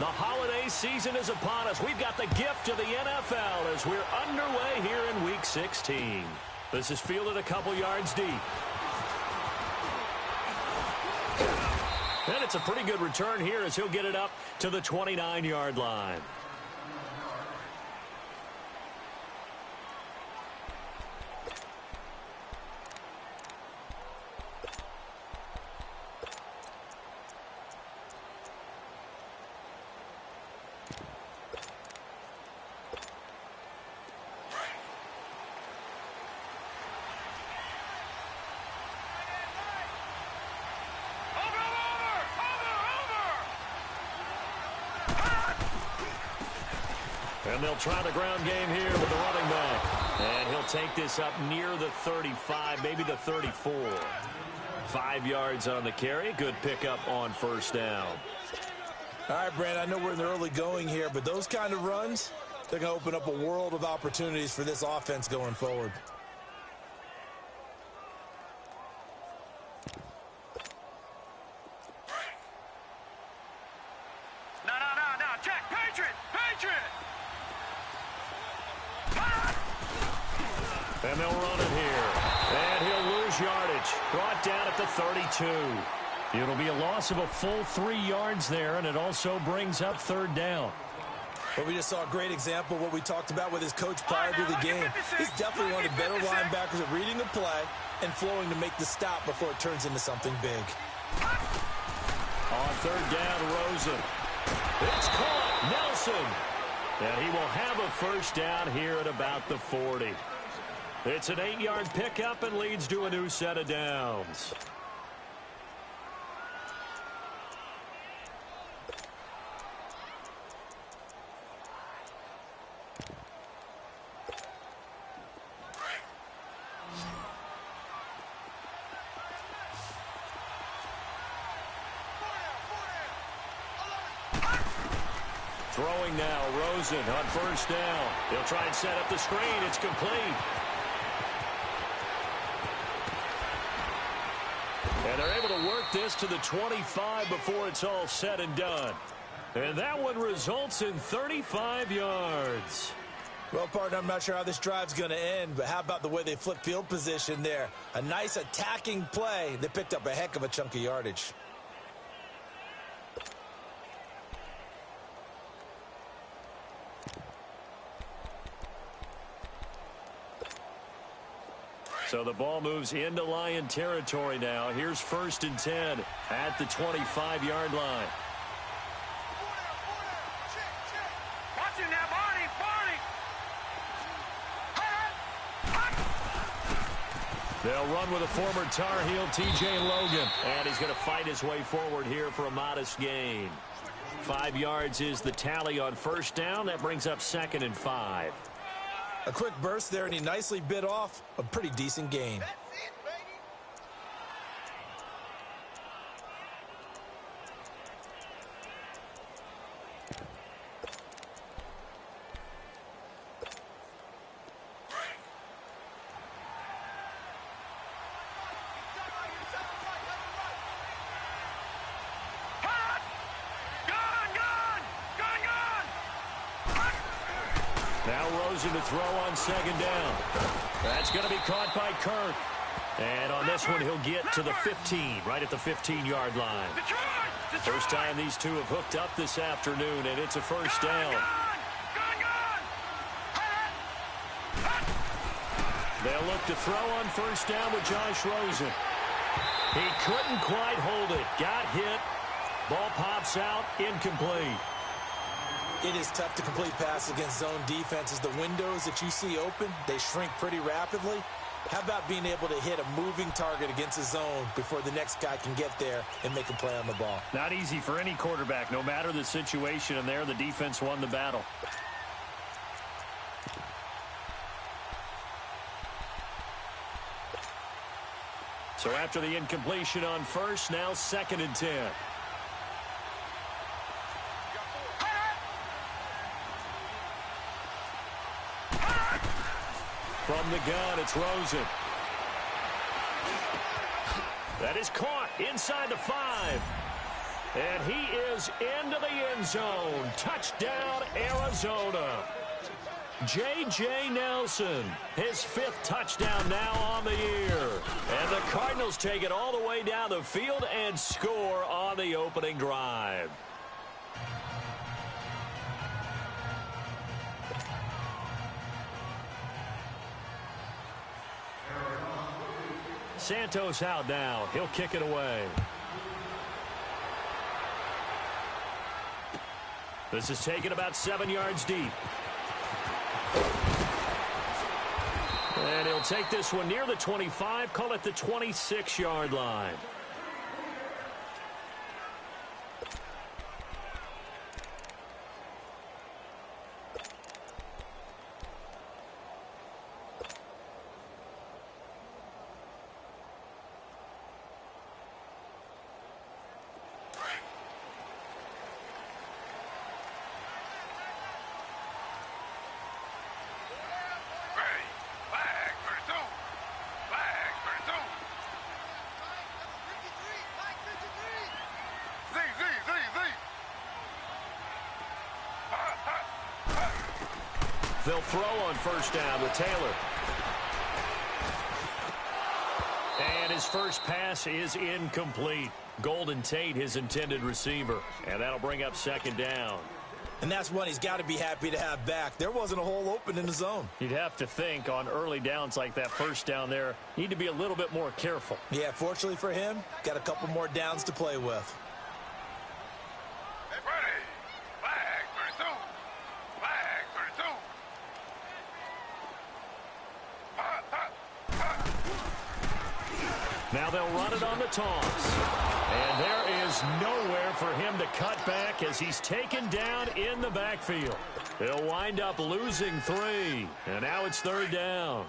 The holiday season is upon us. We've got the gift of the NFL as we're underway here in Week 16. This is fielded a couple yards deep. And it's a pretty good return here as he'll get it up to the 29-yard line. And they'll try the ground game here with the running back. And he'll take this up near the 35, maybe the 34. 5 yards on the carry. Good pickup on first down. All right, Brand, I know we're in the early going here, but those kind of runs, they're going to open up a world of opportunities for this offense going forward. And they'll run it here. And he'll lose yardage. Brought down at the 32. It'll be a loss of a full 3 yards there, and it also brings up third down. But we just saw a great example of what we talked about with his coach prior to the game. He's definitely one of the better linebackers at reading the play and flowing to make the stop before it turns into something big. On third down, Rosen. It's caught. Nelson. And he will have a first down here at about the 40. It's an 8-yard pickup and leads to a new set of downs. Throwing now, Rosen on first down. He'll try and set up the screen. It's complete. And they're able to work this to the 25 before it's all said and done. And that one results in 35 yards. Well, partner, I'm not sure how this drive's going to end, but how about the way they flip field position there? A nice attacking play. They picked up a heck of a chunk of yardage. So the ball moves into Lion territory now. Here's 1st and 10 at the 25-yard line. Watch it now, Barney! They'll run with a former Tar Heel, T.J. Logan. And he's going to fight his way forward here for a modest gain. 5 yards is the tally on first down. That brings up 2nd and 5. A quick burst there, and he nicely bit off a pretty decent gain. That's it, baby! Now Rosen to throw on 2nd down. That's going to be caught by Kirk. And on this one, he'll get to the 15, right at the 15-yard line. First time these two have hooked up this afternoon, and it's a first down. They'll look to throw on first down with Josh Rosen. He couldn't quite hold it. Got hit. Ball pops out. Incomplete. It is tough to complete pass against zone defenses. The windows that you see open, they shrink pretty rapidly. How about being able to hit a moving target against a zone before the next guy can get there and make a play on the ball? Not easy for any quarterback, no matter the situation, and there the defense won the battle. So after the incompletion on first, now 2nd and 10. From the gun, it's Rosen. That is caught inside the 5. And he is into the end zone. Touchdown, Arizona. J.J. Nelson, his 5th touchdown now on the year. And the Cardinals take it all the way down the field and score on the opening drive. Santos out now. He'll kick it away. This is taken about 7 yards deep. And he'll take this one near the 25, call it the 26-yard line. They'll throw on first down with Taylor. And his first pass is incomplete. Golden Tate, his intended receiver. And that'll bring up second down. And that's one he's got to be happy to have back. There wasn't a hole open in the zone. You'd have to think on early downs like that first down there, need to be a little bit more careful. Yeah, fortunately for him, got a couple more downs to play with. Now they'll run it on the toss. And there is nowhere for him to cut back as he's taken down in the backfield. He'll wind up losing 3. And now it's third down.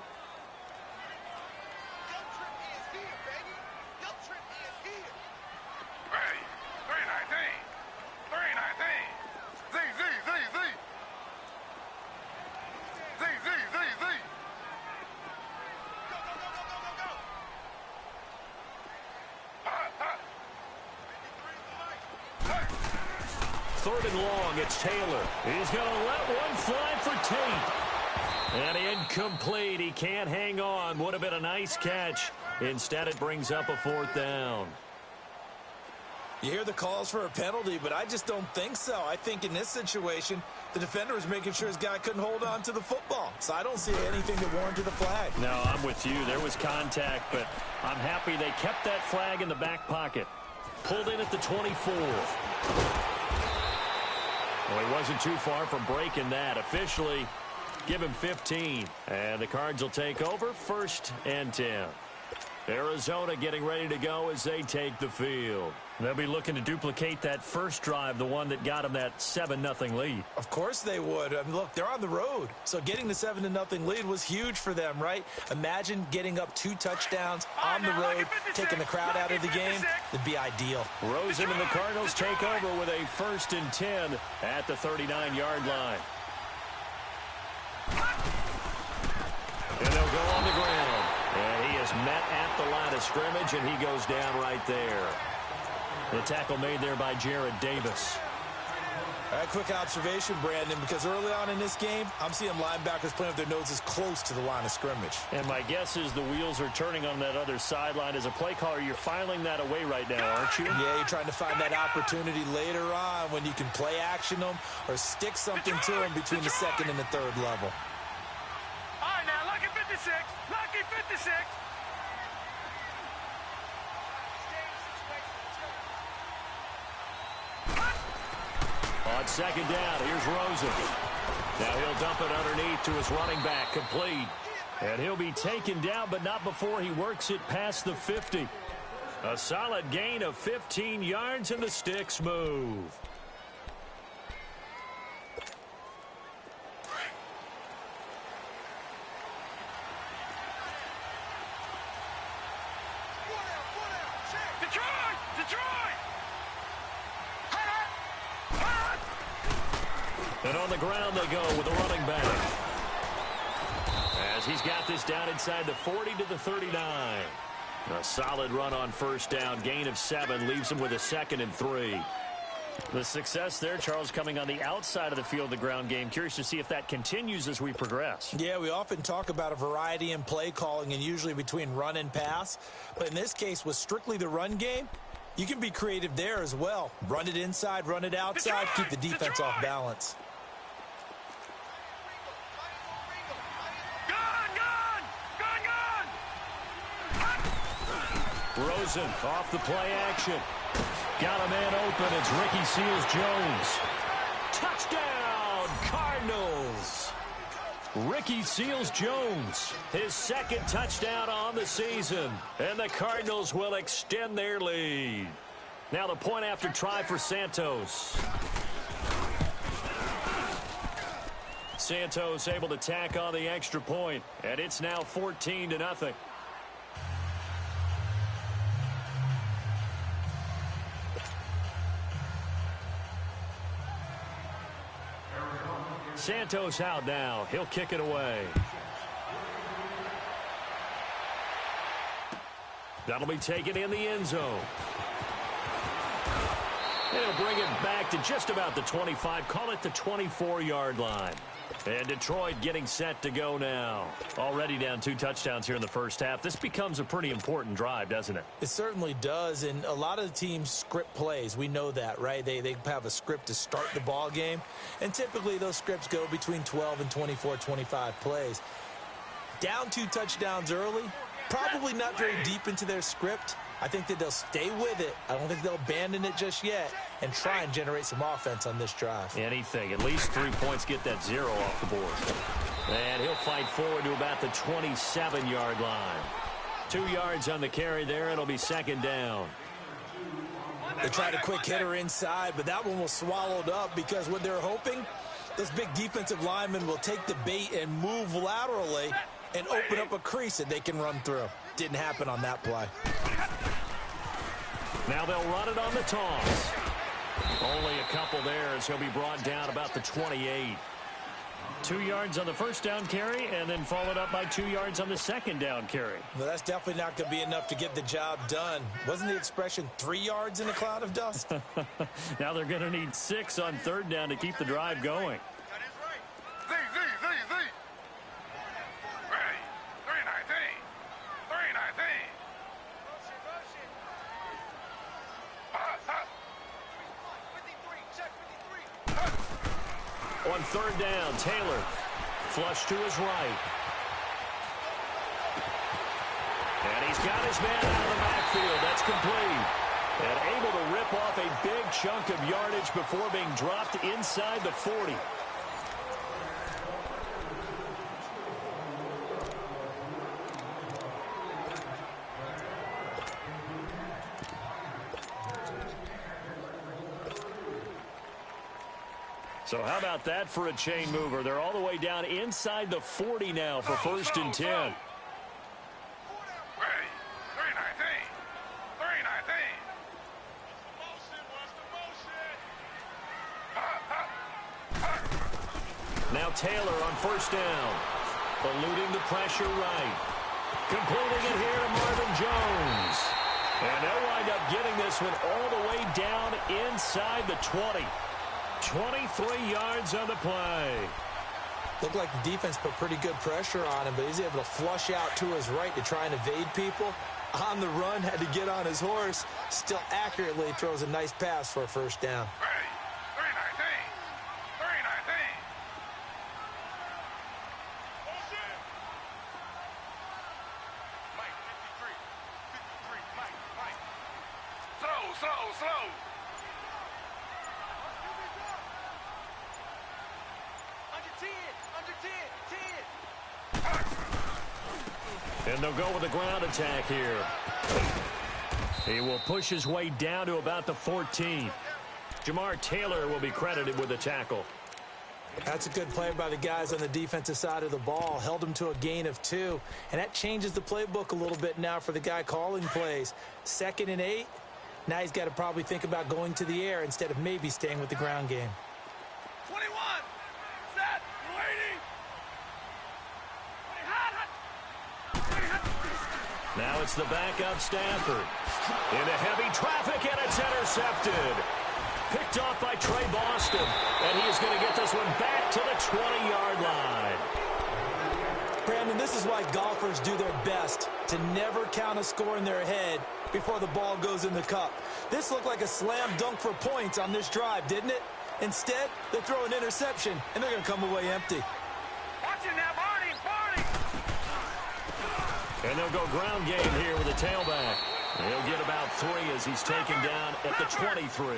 Third and long, it's Taylor. He's going to let one fly for Tate. And incomplete. He can't hang on. Would have been a nice catch. Instead, it brings up a 4th down. You hear the calls for a penalty, but I just don't think so. I think in this situation, the defender was making sure his guy couldn't hold on to the football. So I don't see anything that warranted a flag. No, I'm with you. There was contact, but I'm happy they kept that flag in the back pocket. Pulled in at the 24. Well, he wasn't too far from breaking that. Officially, give him 15. And the Cards will take over 1st and 10. Arizona getting ready to go as they take the field. They'll be looking to duplicate that first drive, the one that got them that 7-0 lead. Of course they would. I mean, look, they're on the road. So getting the 7-0 lead was huge for them, right? Imagine getting up 2 touchdowns on the road, taking the crowd out of the game. It'd be ideal. Rosen and the Cardinals take over with a 1st and 10 at the 39-yard line. And they'll go on the ground. And he is met at the line of scrimmage, and he goes down right there. The tackle made there by Jared Davis. All right, quick observation, Brandon, because early on in this game, I'm seeing linebackers playing with their noses close to the line of scrimmage. And my guess is the wheels are turning on that other sideline. As a play caller, you're filing that away right now, aren't you? Yeah, you're trying to find that opportunity later on when you can play action them or stick something to them between the 2nd and the 3rd level. All right, now, lucky 56. Lucky 56. On second down, here's Rosen. Now he'll dump it underneath to his running back, complete. And he'll be taken down, but not before he works it past the 50. A solid gain of 15 yards, and the sticks move. And on the ground they go with a running back. As he's got this down inside the 40 to the 39. A solid run on first down. Gain of 7 leaves him with a 2nd and 3. The success there, Charles, coming on the outside of the field, the ground game. Curious to see if that continues as we progress. Yeah, we often talk about a variety in play calling and usually between run and pass. But in this case, with strictly the run game, you can be creative there as well. Run it inside, run it outside, keep the defense off balance. Rosen off the play action. Got a man open. It's Ricky Seals-Jones. Touchdown, Cardinals. Ricky Seals-Jones, his 2nd touchdown on the season. And the Cardinals will extend their lead. Now the point after try for Santos. Santos able to tack on the extra point. And it's now 14-0. Santos out now. He'll kick it away. That'll be taken in the end zone. And he'll bring it back to just about the 25. Call it the 24-yard line. And Detroit getting set to go now. Already down 2 touchdowns here in the first half. This becomes a pretty important drive, doesn't it? It certainly does, and a lot of the teams script plays. We know that, right? They have a script to start the ball game, and typically those scripts go between 12 and 24, 25 plays. Down 2 touchdowns early, probably not very deep into their script. I think that they'll stay with it. I don't think they'll abandon it just yet and try and generate some offense on this drive. Anything. At least 3 points, get that 0 off the board. And he'll fight forward to about the 27-yard line. 2 yards on the carry there. It'll be 2nd down. They tried a quick hitter inside, but that one was swallowed up because what they're hoping, those big defensive linemen will take the bait and move laterally and open up a crease that they can run through. Didn't happen on that play. Now they'll run it on the toss. Only a couple there as he'll be brought down about the 28. 2 yards on the first down carry and then followed up by 2 yards on the 2nd down carry. Well, that's definitely not going to be enough to get the job done. Wasn't the expression 3 yards in a cloud of dust? Now they're going to need 6 on 3rd down to keep the drive going. On 3rd down, Taylor flush to his right. And he's got his man out of the backfield. That's complete. And able to rip off a big chunk of yardage before being dropped inside the 40. So how about that for a chain mover? They're all the way down inside the 40 now for 1st and 10. Now Taylor on 1st down. Eluding the pressure right. Completing it here to Marvin Jones. And they'll wind up getting this one all the way down inside the 20. 23 yards on the play. Looked like the defense put pretty good pressure on him, but he's able to flush out to his right to try and evade people. On the run, had to get on his horse. Still accurately throws a nice pass for a 1st down. And they'll go with a ground attack here. He will push his way down to about the 14. Jamar Taylor will be credited with a tackle. That's a good play by the guys on the defensive side of the ball. Held him to a gain of 2. And that changes the playbook a little bit now for the guy calling plays. 2nd and 8. Now he's got to probably think about going to the air instead of maybe staying with the ground game. 21. Set. Waiting. Now it's the backup Stafford. Into heavy traffic, and it's intercepted. Picked off by Trey Boston, and he is going to get this one back to the 20-yard line. Brandon, this is why golfers do their best to never count a score in their head before the ball goes in the cup. This looked like a slam dunk for points on this drive, didn't it? Instead, they throw an interception, and they're going to come away empty. Watch it now, Barney, Barney. And they'll go ground game here with a tailback. He'll get about 3 as he's taken down at the 23.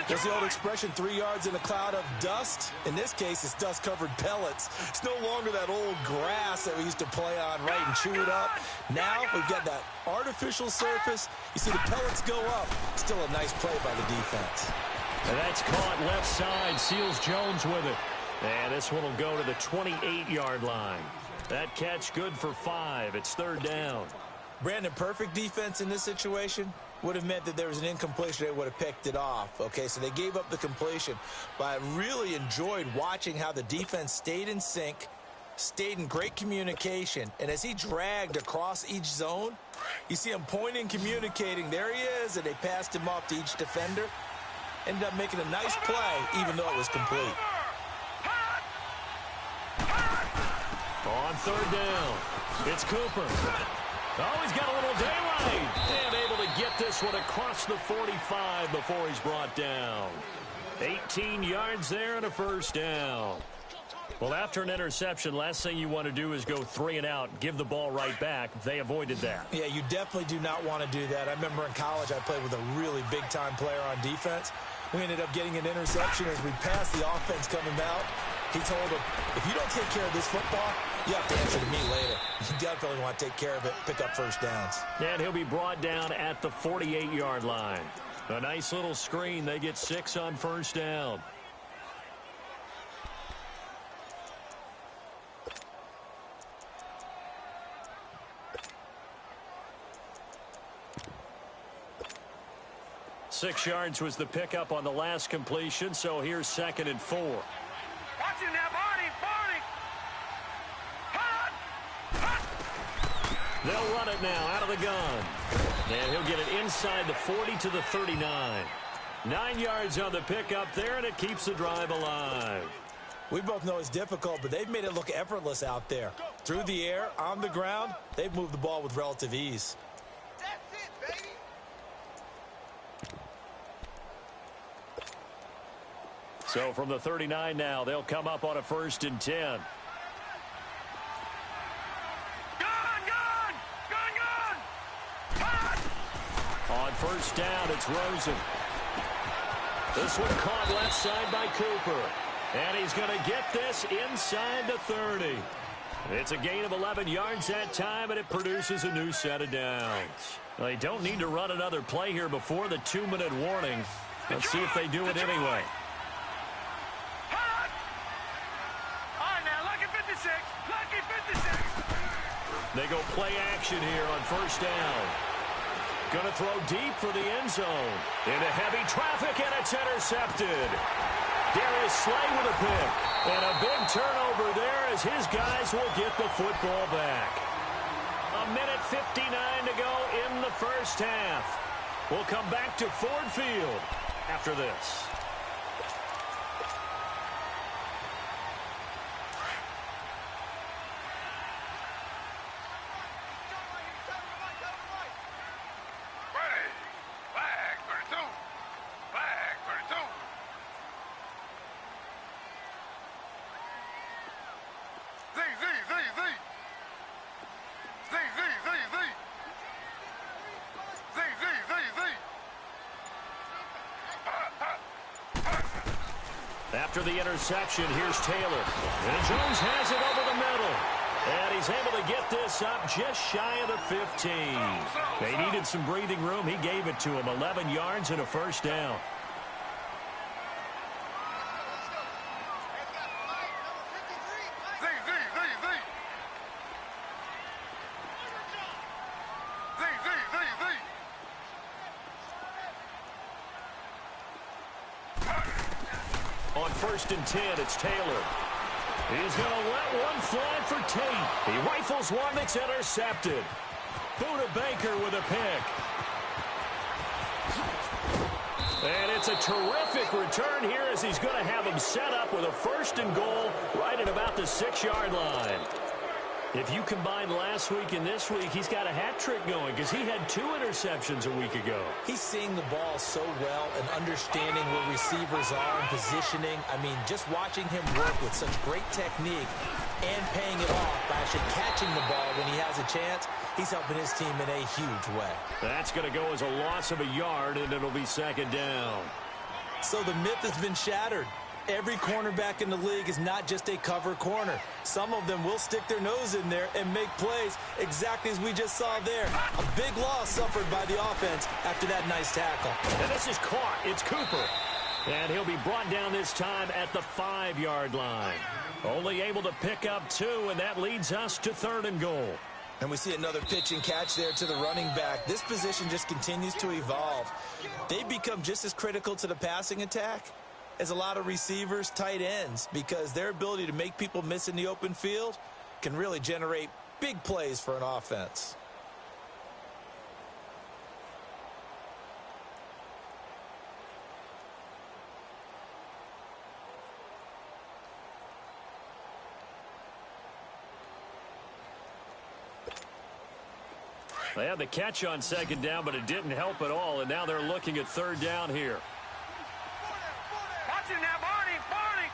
There's the old expression, 3 yards in a cloud of dust. In this case, it's dust-covered pellets. It's no longer that old grass that we used to play on, right, and chew it up. Now we've got that artificial surface. You see the pellets go up. Still a nice play by the defense. And that's caught left side. Seals Jones with it. And this one will go to the 28-yard line. That catch good for 5. It's 3rd down. Brandon, perfect defense in this situation would have meant that there was an incompletion. They would have picked it off. Okay, so they gave up the completion. But I really enjoyed watching how the defense stayed in sync, stayed in great communication. And as he dragged across each zone, you see him pointing, communicating. There he is, and they passed him off to each defender. Ended up making a nice play, even though it was complete. On 3rd down, it's Cooper. Oh, he's got a little daylight. And able to get this one across the 45 before he's brought down. 18 yards there and a 1st down. Well, after an interception, last thing you want to do is go 3 and out, give the ball right back. They avoided that. Yeah, you definitely do not want to do that. I remember in college I played with a really big-time player on defense. We ended up getting an interception as we passed the offense coming out. He told him, if you don't take care of this football, you have to answer to me later. You definitely want to take care of it, pick up 1st downs. And he'll be brought down at the 48-yard line. A nice little screen. They get 6 on 1st down. Six yards was the pickup on the last completion, so here's 2nd and 4. Watch it now, Barney, Barney. They'll run it now out of the gun. And he'll get it inside the 40 to the 39. 9 yards on the pickup there, and it keeps the drive alive. We both know it's difficult, but they've made it look effortless out there. Through the air, on the ground, they've moved the ball with relative ease. That's it, baby. So from the 39 now, they'll come up on a 1st and 10. On 1st down, it's Rosen. This one caught left side by Cooper. And he's going to get this inside the 30. It's a gain of 11 yards that time, and it produces a new set of downs. They don't need to run another play here before the 2-minute warning. Let's see if they do it anyway. They go play action here on 1st down. Going to throw deep for the end zone. Into heavy traffic, and it's intercepted. Darius Slay with a pick. And a big turnover there as his guys will get the football back. 1:59 to go in the 1st half. We'll come back to Ford Field after this. After the interception, here's Taylor. And Jones has it over the middle. And he's able to get this up just shy of the 15. They needed some breathing room. He gave it to him. 11 yards and a 1st down. On 1st and 10, it's Taylor. He's going to let one fly for Tate. He rifles one that's intercepted. Buda Baker with a pick. And it's a terrific return here as he's going to have him set up with a 1st and goal right at about the 6-yard line. If you combine last week and this week, he's got a hat trick going because he had 2 interceptions a week ago. He's seeing the ball so well and understanding where receivers are and positioning. I mean, just watching him work with such great technique and paying it off by actually catching the ball when he has a chance, he's helping his team in a huge way. That's going to go as a loss of a yard, and it'll be 2nd down. So the myth has been shattered. Every cornerback in the league is not just a cover corner. Some of them will stick their nose in there and make plays exactly as we just saw there. A big loss suffered by the offense after that nice tackle. And this is caught. It's Cooper. And he'll be brought down this time at the 5-yard line. Only able to pick up 2, and that leads us to 3rd and goal. And we see another pitch and catch there to the running back. This position just continues to evolve. They become just as critical to the passing attack as a lot of receivers, tight ends, because their ability to make people miss in the open field can really generate big plays for an offense. They had the catch on 2nd down, but it didn't help at all, and now they're looking at 3rd down here. Watch it now, Barney, Barney.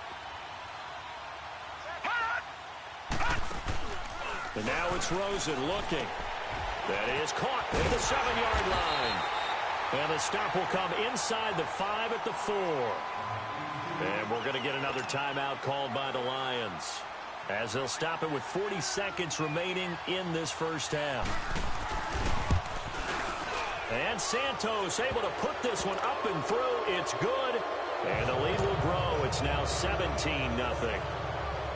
And now it's Rosen looking. That is caught at the 7-yard line. And the stop will come inside the 5 at the 4. And we're going to get another timeout called by the Lions, as they'll stop it with 40 seconds remaining in this first half. And Santos able to put this one up and through. It's good. And the lead will grow. It's now 17-0.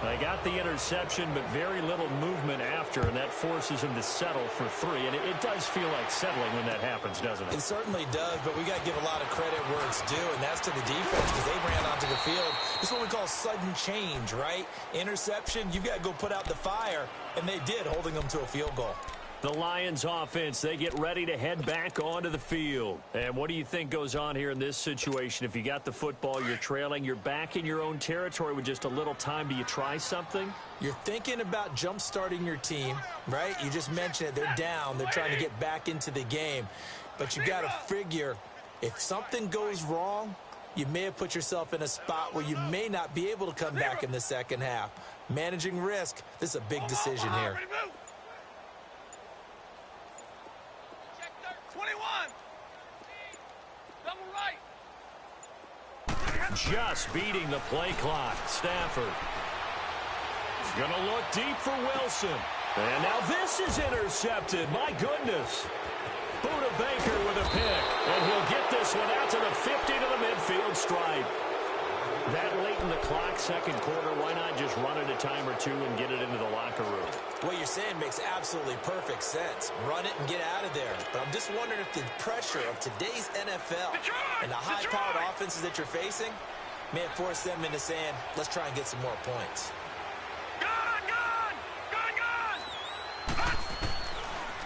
They got the interception, but very little movement after, and that forces him to settle for 3. And it does feel like settling when that happens, doesn't it? It certainly does, but we got to give a lot of credit where it's due, and that's to the defense because they ran onto the field. This is what we call sudden change, right? Interception, you've got to go put out the fire, and they did, holding them to a field goal. The Lions offense, they get ready to head back onto the field. And what do you think goes on here in this situation? If you got the football, you're trailing, you're back in your own territory with just a little time. Do you try something? You're thinking about jump-starting your team, right? You just mentioned it. They're down. They're trying to get back into the game. But you got to figure, if something goes wrong, you may have put yourself in a spot where you may not be able to come back in the second half. Managing risk, this is a big decision here. 21. Double right. Just beating the play clock. Stafford is going to look deep for Wilson. And now this is intercepted. My goodness. Buda Baker with a pick. And he'll get this one out to the 50 to the midfield stripe. That late in the clock, 2nd quarter, why not just run it a time or 2 and get it into the locker room? What you're saying makes absolutely perfect sense. Run it and get out of there. But I'm just wondering if the pressure of today's NFL and the high-powered offenses that you're facing may have forced them into saying, let's try and get some more points.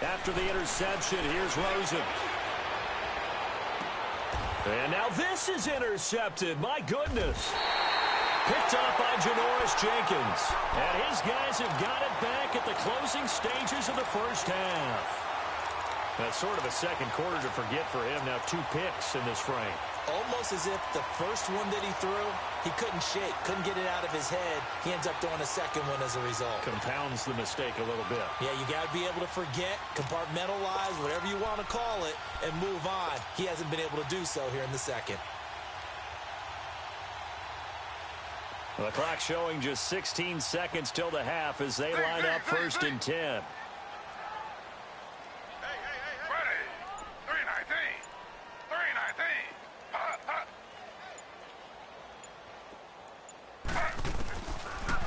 After the interception, here's Rosen. And now this is intercepted. My goodness. Picked up by Janoris Jenkins. And his guys have got it back at the closing stages of the first half. That's sort of a 2nd quarter to forget for him. Now 2 picks in this frame. Almost as if the first one that he threw, he couldn't shake, couldn't get it out of his head. He ends up throwing a 2nd one as a result. Compounds the mistake a little bit. Yeah, you got to be able to forget, compartmentalize, whatever you want to call it, and move on. He hasn't been able to do so here in the 2nd. The clock showing just 16 seconds till the half as they line up 1st and 10.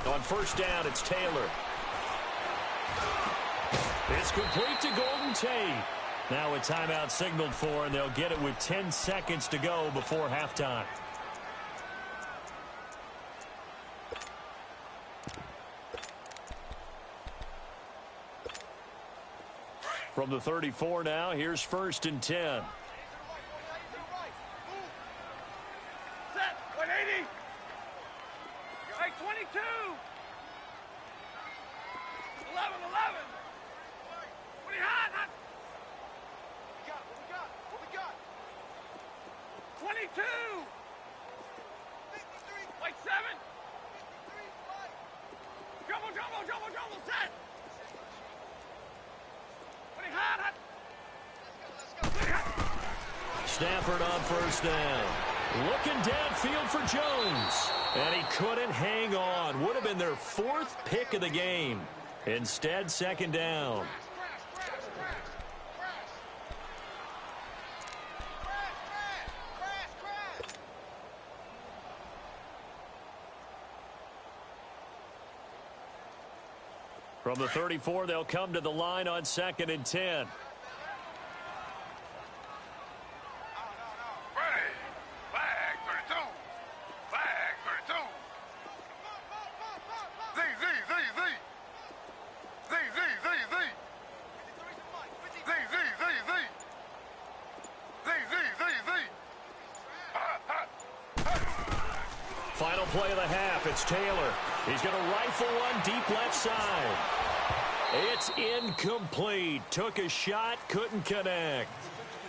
On 1st down, it's Taylor. It's complete to Golden Tate. Now a timeout signaled for, and they'll get it with 10 seconds to go before halftime. From the 34 now, here's 1st and 10. Set. 180. Right, 22. 11. What do you hot? What we got? 22. White 7. Jumble, set. What do you hot? Stafford on 1st down. Looking downfield for Jones. And he couldn't hang on. Would have been their 4th pick of the game. Instead, 2nd down. From the 34, they'll come to the line on 2nd and 10. Final play of the half. It's Taylor. He's going to rifle one deep left side. It's incomplete. Took a shot, couldn't connect.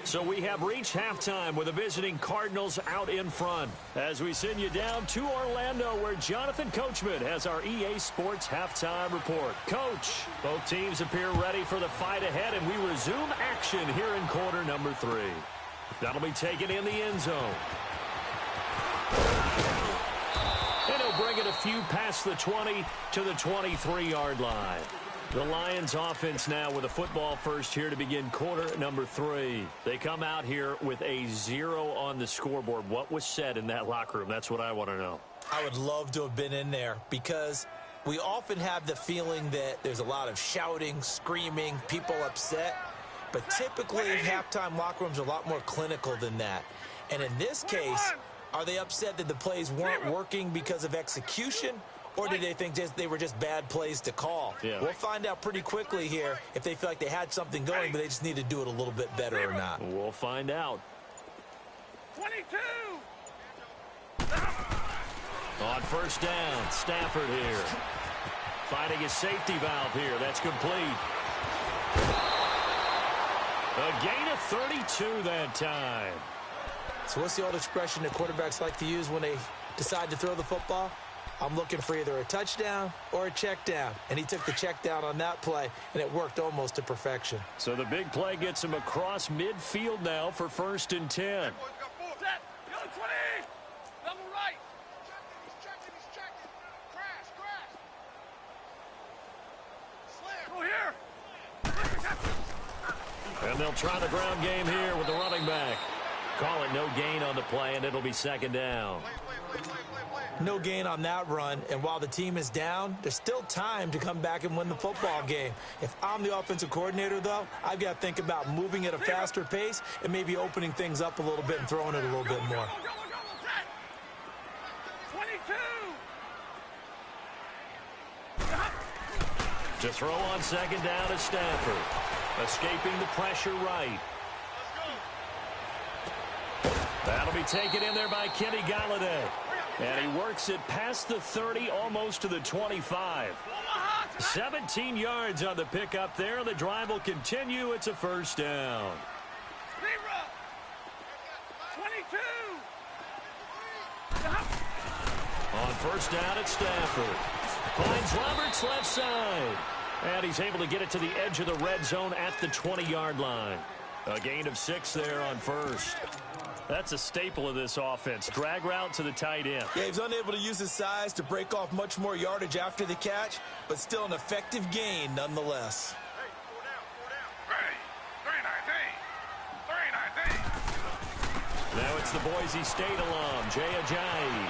So we have reached halftime with the visiting Cardinals out in front. As we send you down to Orlando, where Jonathan Coachman has our EA Sports halftime report. Coach, both teams appear ready for the fight ahead, and we resume action here in quarter number 3. That'll be taken in the end zone. And he'll bring it a few past the 20 to the 23-yard line. The Lions offense now with a football first here to begin quarter number 3. They come out here with a 0 on the scoreboard. What was said in that locker room? That's what I want to know. I would love to have been in there because we often have the feeling that there's a lot of shouting, screaming, people upset. But typically, halftime locker rooms are a lot more clinical than that. And in this case, are they upset that the plays weren't working because of execution? Or do they think they were just bad plays to call? Yeah. We'll find out pretty quickly here if they feel like they had something going, but they just need to do it a little bit better or not. We'll find out. 22. On 1st down, Stafford here. Finding his safety valve here. That's complete. A gain of 32 that time. So what's the old expression that quarterbacks like to use when they decide to throw the football? I'm looking for either a touchdown or a check down. And he took the check down on that play, and it worked almost to perfection. So the big play gets him across midfield now for 1st and 10. Set. Go 20. Double right. He's checking. Crash. Go here. And they'll try the ground game here with the running back. Call it no gain on the play, and it'll be 2nd down. No gain on that run, and while the team is down, there's still time to come back and win the football game. If I'm the offensive coordinator, though, I've got to think about moving at a faster pace and maybe opening things up a little bit and throwing it a little bit more. 22. To throw on 2nd down is Stafford. Escaping the pressure right. That'll be taken in there by Kenny Galladay. And he works it past the 30, almost to the 25. 17 yards on the pickup there. The drive will continue. It's a 1st down. 22. On 1st down, it's Stafford. Finds Roberts left side. And he's able to get it to the edge of the red zone at the 20-yard line. A gain of 6 there on 1st. That's a staple of this offense. Drag route to the tight end. Yeah, he's unable to use his size to break off much more yardage after the catch, but still an effective gain nonetheless. Hey, 4 down. 319. Now it's the Boise State alum, Jay Ajayi.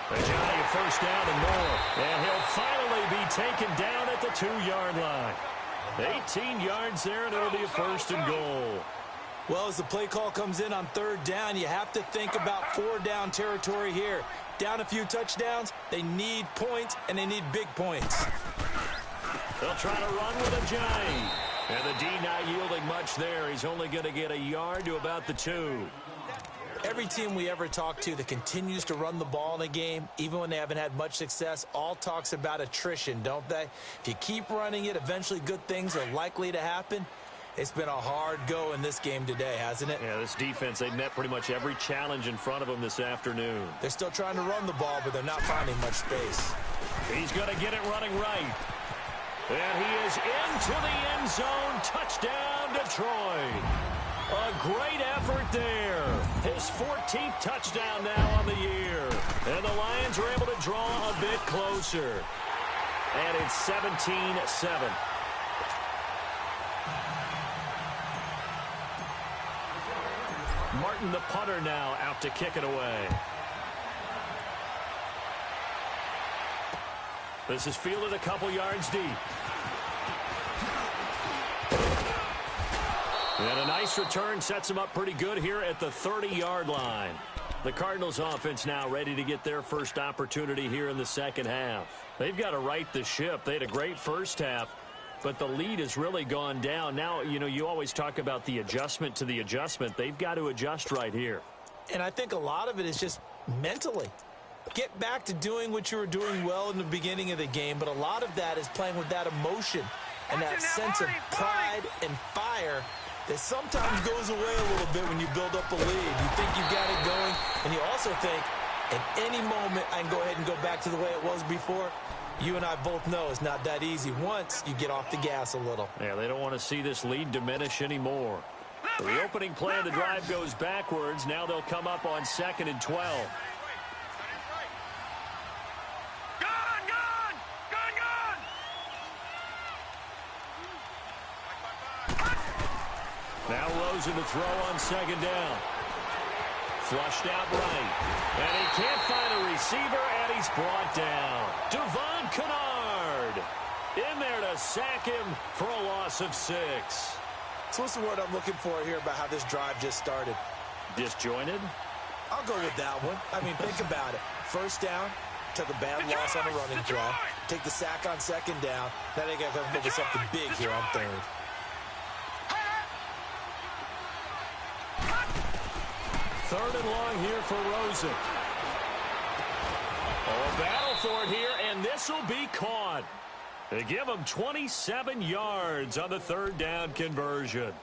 Ajayi 1st down and more. And he'll finally be taken down at the 2-yard line. 18 yards there, and it'll be a 1st and goal. Well, as the play call comes in on 3rd down, you have to think about 4-down territory here. Down a few touchdowns, they need points, and they need big points. They'll try to run with Ajayi. And the D not yielding much there. He's only going to get a yard to about the 2. Every team we ever talk to that continues to run the ball in a game, even when they haven't had much success, all talks about attrition, don't they? If you keep running it, eventually good things are likely to happen. It's been a hard go in this game today, hasn't it? Yeah, this defense, they've met pretty much every challenge in front of them this afternoon. They're still trying to run the ball, but they're not finding much space. He's going to get it running right. And he is into the end zone. Touchdown, Detroit. A great effort there. His 14th touchdown now on the year. And the Lions are able to draw a bit closer. And it's 17-7. Martin, the punter, now out to kick it away. This is fielded a couple yards deep. And a nice return sets him up pretty good here at the 30-yard line. The Cardinals offense now ready to get their first opportunity here in the second half. They've got to right the ship. They had a great first half, but the lead has really gone down. Now, you know, you always talk about the adjustment to the adjustment. They've got to adjust right here. And I think a lot of it is just mentally. Get back to doing what you were doing well in the beginning of the game, but a lot of that is playing with that emotion and that sense of pride and fire that sometimes goes away a little bit when you build up a lead. You think you've got it going, and you also think, at any moment, I can go ahead and go back to the way it was before. You and I both know it's not that easy once you get off the gas a little. Yeah, they don't want to see this lead diminish anymore. The opening play of the drive goes backwards. Now they'll come up on 2nd and 12. Now Rosen to throw on 2nd down. Flushed out right. And he can't find a receiver, and he's brought down. Devon Kennard in there to sack him for a loss of 6. So what's the word I'm looking for here about how this drive just started? Disjointed? I'll go with that one. I mean, think about it. First down, took a bad loss on a running drive. Take the sack on 2nd down. Now they got to come up with something big here on 3rd. Third and long here for Rosen. Oh, a battle for it here, and this will be caught. They give him 27 yards on the 3rd down conversion.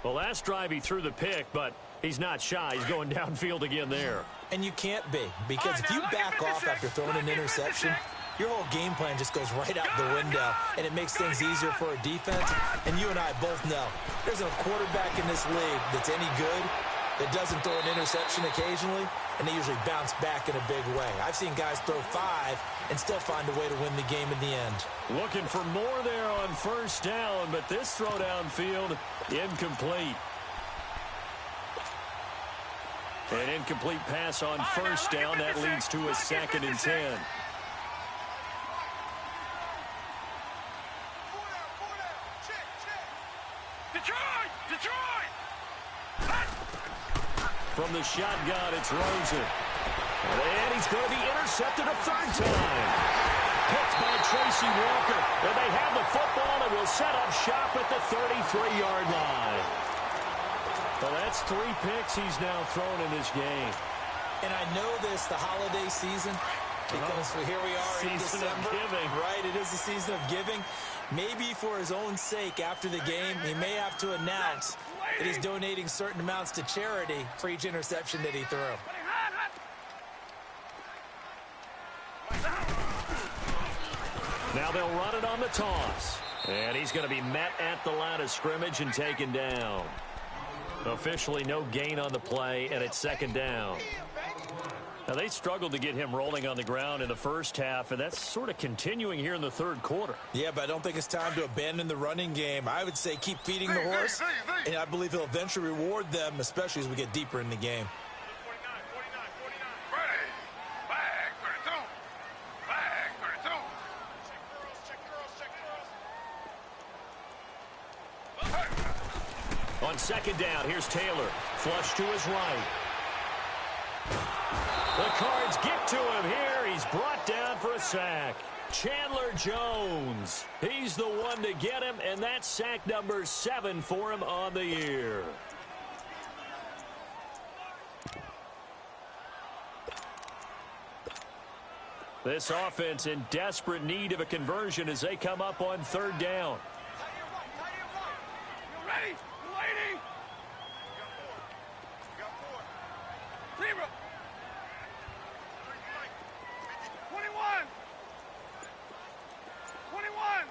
The last drive he threw the pick, but he's not shy. He's going downfield again there. And you can't be, because if you back off after throwing an interception, your whole game plan just goes right out the window, and it makes things easier for a defense. And you and I both know there's a quarterback in this league that's any good that doesn't throw an interception occasionally, and they usually bounce back in a big way. I've seen guys throw 5 and still find a way to win the game in the end. Looking for more there on 1st down, but this throw downfield, incomplete. An incomplete pass on 1st down. That leads to a 2nd and 10. From the shotgun, it's Rosen. And he's going to be intercepted a 3rd time. Picked by Tracy Walker. And they have the football and will set up shop at the 33-yard line. Well, that's 3 picks he's now thrown in this game. And I know this, the holiday season, because here we are in December. Right, it is the season of giving. Maybe for his own sake after the game, he may have to announce that he's donating certain amounts to charity for each interception that he threw. Now they'll run it on the toss. And he's going to be met at the line of scrimmage and taken down. Officially no gain on the play, and it's 2nd down. Now, they struggled to get him rolling on the ground in the first half, and that's sort of continuing here in the 3rd quarter. Yeah, but I don't think it's time to abandon the running game. I would say keep feeding the horse, and I believe he'll eventually reward them, especially as we get deeper in the game. On 2nd down, here's Taylor. Flush to his right. The Cards get to him here. He's brought down for a sack. Chandler Jones. He's the one to get him, and that's sack number 7 for him on the year. This offense in desperate need of a conversion as they come up on 3rd down. You ready? You waiting? Zero. 21. 21.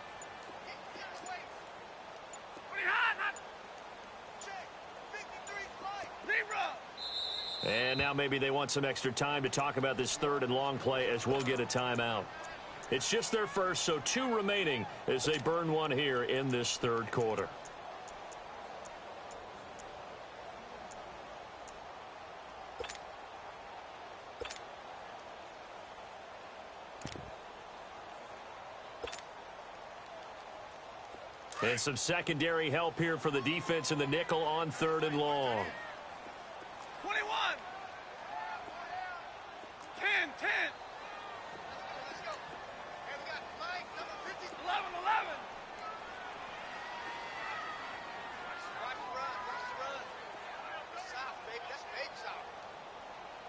And now maybe they want some extra time to talk about this 3rd and long play as we'll get a timeout. It's just their first, so 2 remaining as they burn one here in this 3rd quarter. And some secondary help here for the defense in the nickel on 3rd and long. 21. 10, 10. 11, 11.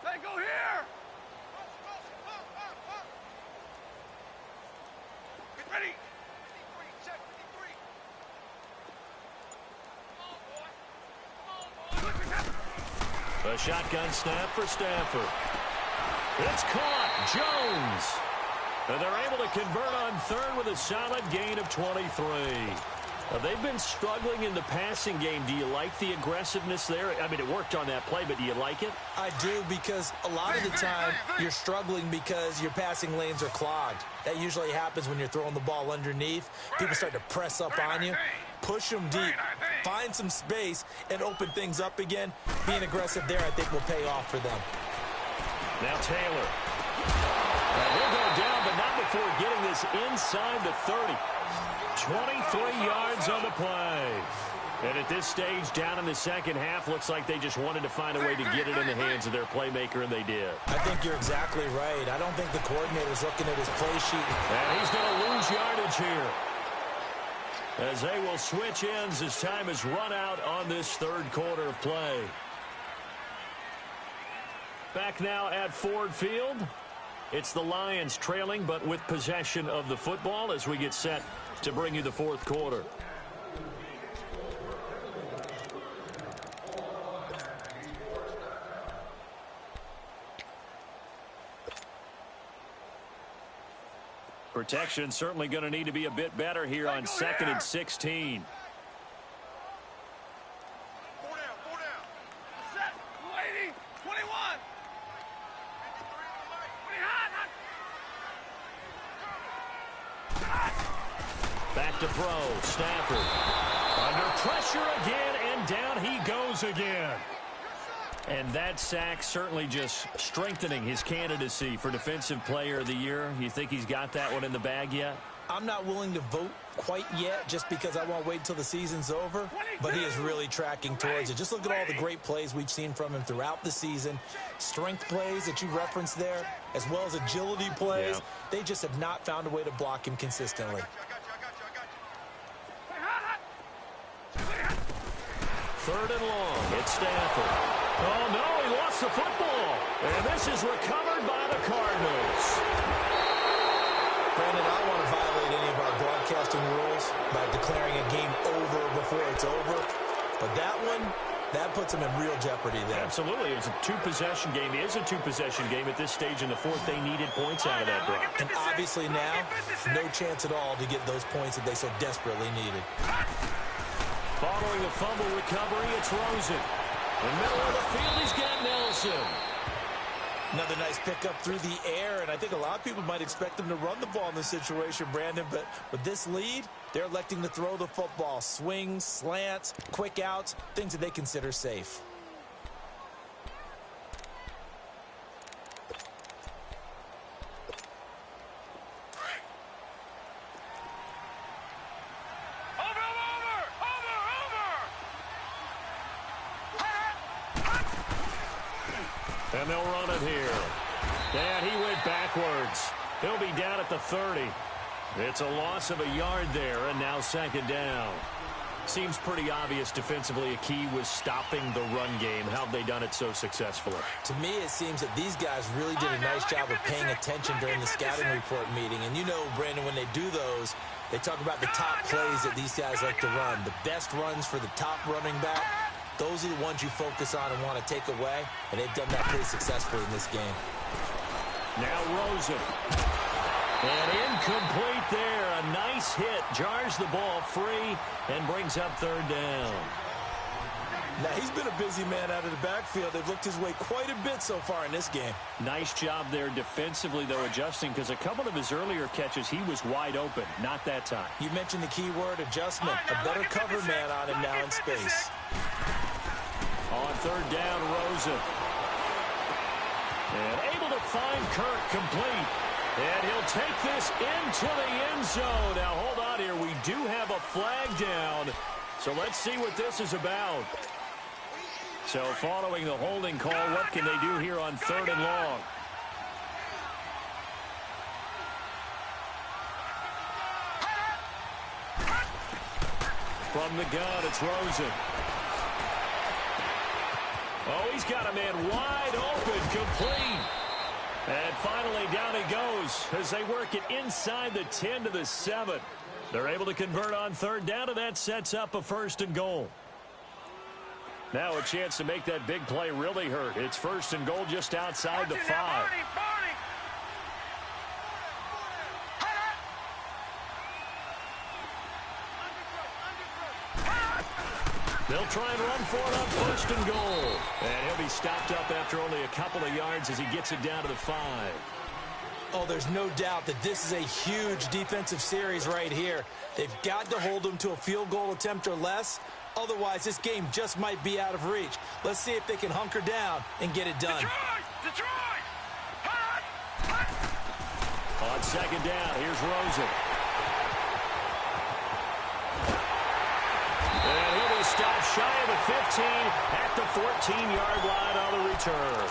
Hey, go here. Get ready. A shotgun snap for Stafford. It's caught. Jones. And they're able to convert on 3rd with a solid gain of 23. They've been struggling in the passing game. Do you like the aggressiveness there? I mean, it worked on that play, but do you like it? I do, because a lot of the time you're struggling because your passing lanes are clogged. That usually happens when you're throwing the ball underneath. People start to press up on you. Push them deep. Find some space and open things up again. Being aggressive there, I think, will pay off for them. Now Taylor. And he'll go down, but not before getting this inside the 30. 23 yards on the play. And at this stage, down in the second half, looks like they just wanted to find a way to get it in the hands of their playmaker, and they did. I think you're exactly right. I don't think the coordinator's looking at his play sheet. And he's going to lose yardage here, as they will switch ends as time is run out on this 3rd quarter of play. Back now at Ford Field. It's the Lions trailing, but with possession of the football as we get set to bring you the 4th quarter. Protection certainly going to need to be a bit better here on 2nd and 16. Set. Waiting. 21. Back to throw. Stafford. Under pressure again, and down he goes again. And that sack certainly just strengthening his candidacy for Defensive Player of the Year. You think he's got that one in the bag yet? I'm not willing to vote quite yet, just because I won't wait until the season's over, but he is really tracking towards it. Just look at all the great plays we've seen from him throughout the season. Strength plays that you referenced there, as well as agility plays. Yeah. They just have not found a way to block him consistently. 3rd and long. It's Stafford. Oh, no, he lost the football. And this is recovered by the Cardinals. Brandon, I don't want to violate any of our broadcasting rules by declaring a game over before it's over. But that one, that puts him in real jeopardy there. Absolutely. It was a 2-possession game. It is a 2-possession game. At this stage in the 4th, they needed points out of that drive. And obviously now, no chance at all to get those points that they so desperately needed. Following a fumble recovery, it's Rosen. In the middle of the field, he's got Nelson. Another nice pickup through the air, and I think a lot of people might expect them to run the ball in this situation, Brandon, but with this lead, they're electing to throw the football. Swings, slants, quick outs, things that they consider safe. And they'll run it here. And he went backwards. He'll be down at the 30. It's a loss of a yard there, and now second down. Seems pretty obvious defensively a key was stopping the run game. How have they done it so successfully? To me, it seems that these guys really did a nice job of paying attention during the scouting report meeting. And you know, Brandon, when they do those, they talk about the top plays that these guys like to run. The best runs for the top running back, those are the ones you focus on and want to take away. And they've done that pretty successfully in this game. Now Rosen. And incomplete there. A nice hit. Jars the ball free and brings up third down. Now, he's been a busy man out of the backfield. They've looked his way quite a bit so far in this game. Nice job there defensively, though, adjusting, because a couple of his earlier catches, he was wide open. Not that time. You mentioned the key word, adjustment. A better cover man on him now in space. On third down, Rosen. And able to find Kirk complete. And he'll take this into the end zone. Now, hold on here. We do have a flag down. So let's see what this is about. So following the holding call, what can they do here on third and long? From the gun, it's Rosen. Oh, he's got a man wide open, complete. And finally, down he goes as they work it inside the 10 to the 7. They're able to convert on third down, and that sets up a first and goal. Now a chance to make that big play really hurt. It's first and goal just outside the 5. They'll try and run for it on first and goal. And he'll be stopped up after only a couple of yards as he gets it down to the 5. Oh, there's no doubt that this is a huge defensive series right here. They've got to hold them to a field goal attempt or less. Otherwise, this game just might be out of reach. Let's see if they can hunker down and get it done. Detroit! On second down, here's Rosen. And he'll be stopped shy of the 15 at the 14-yard line on the return.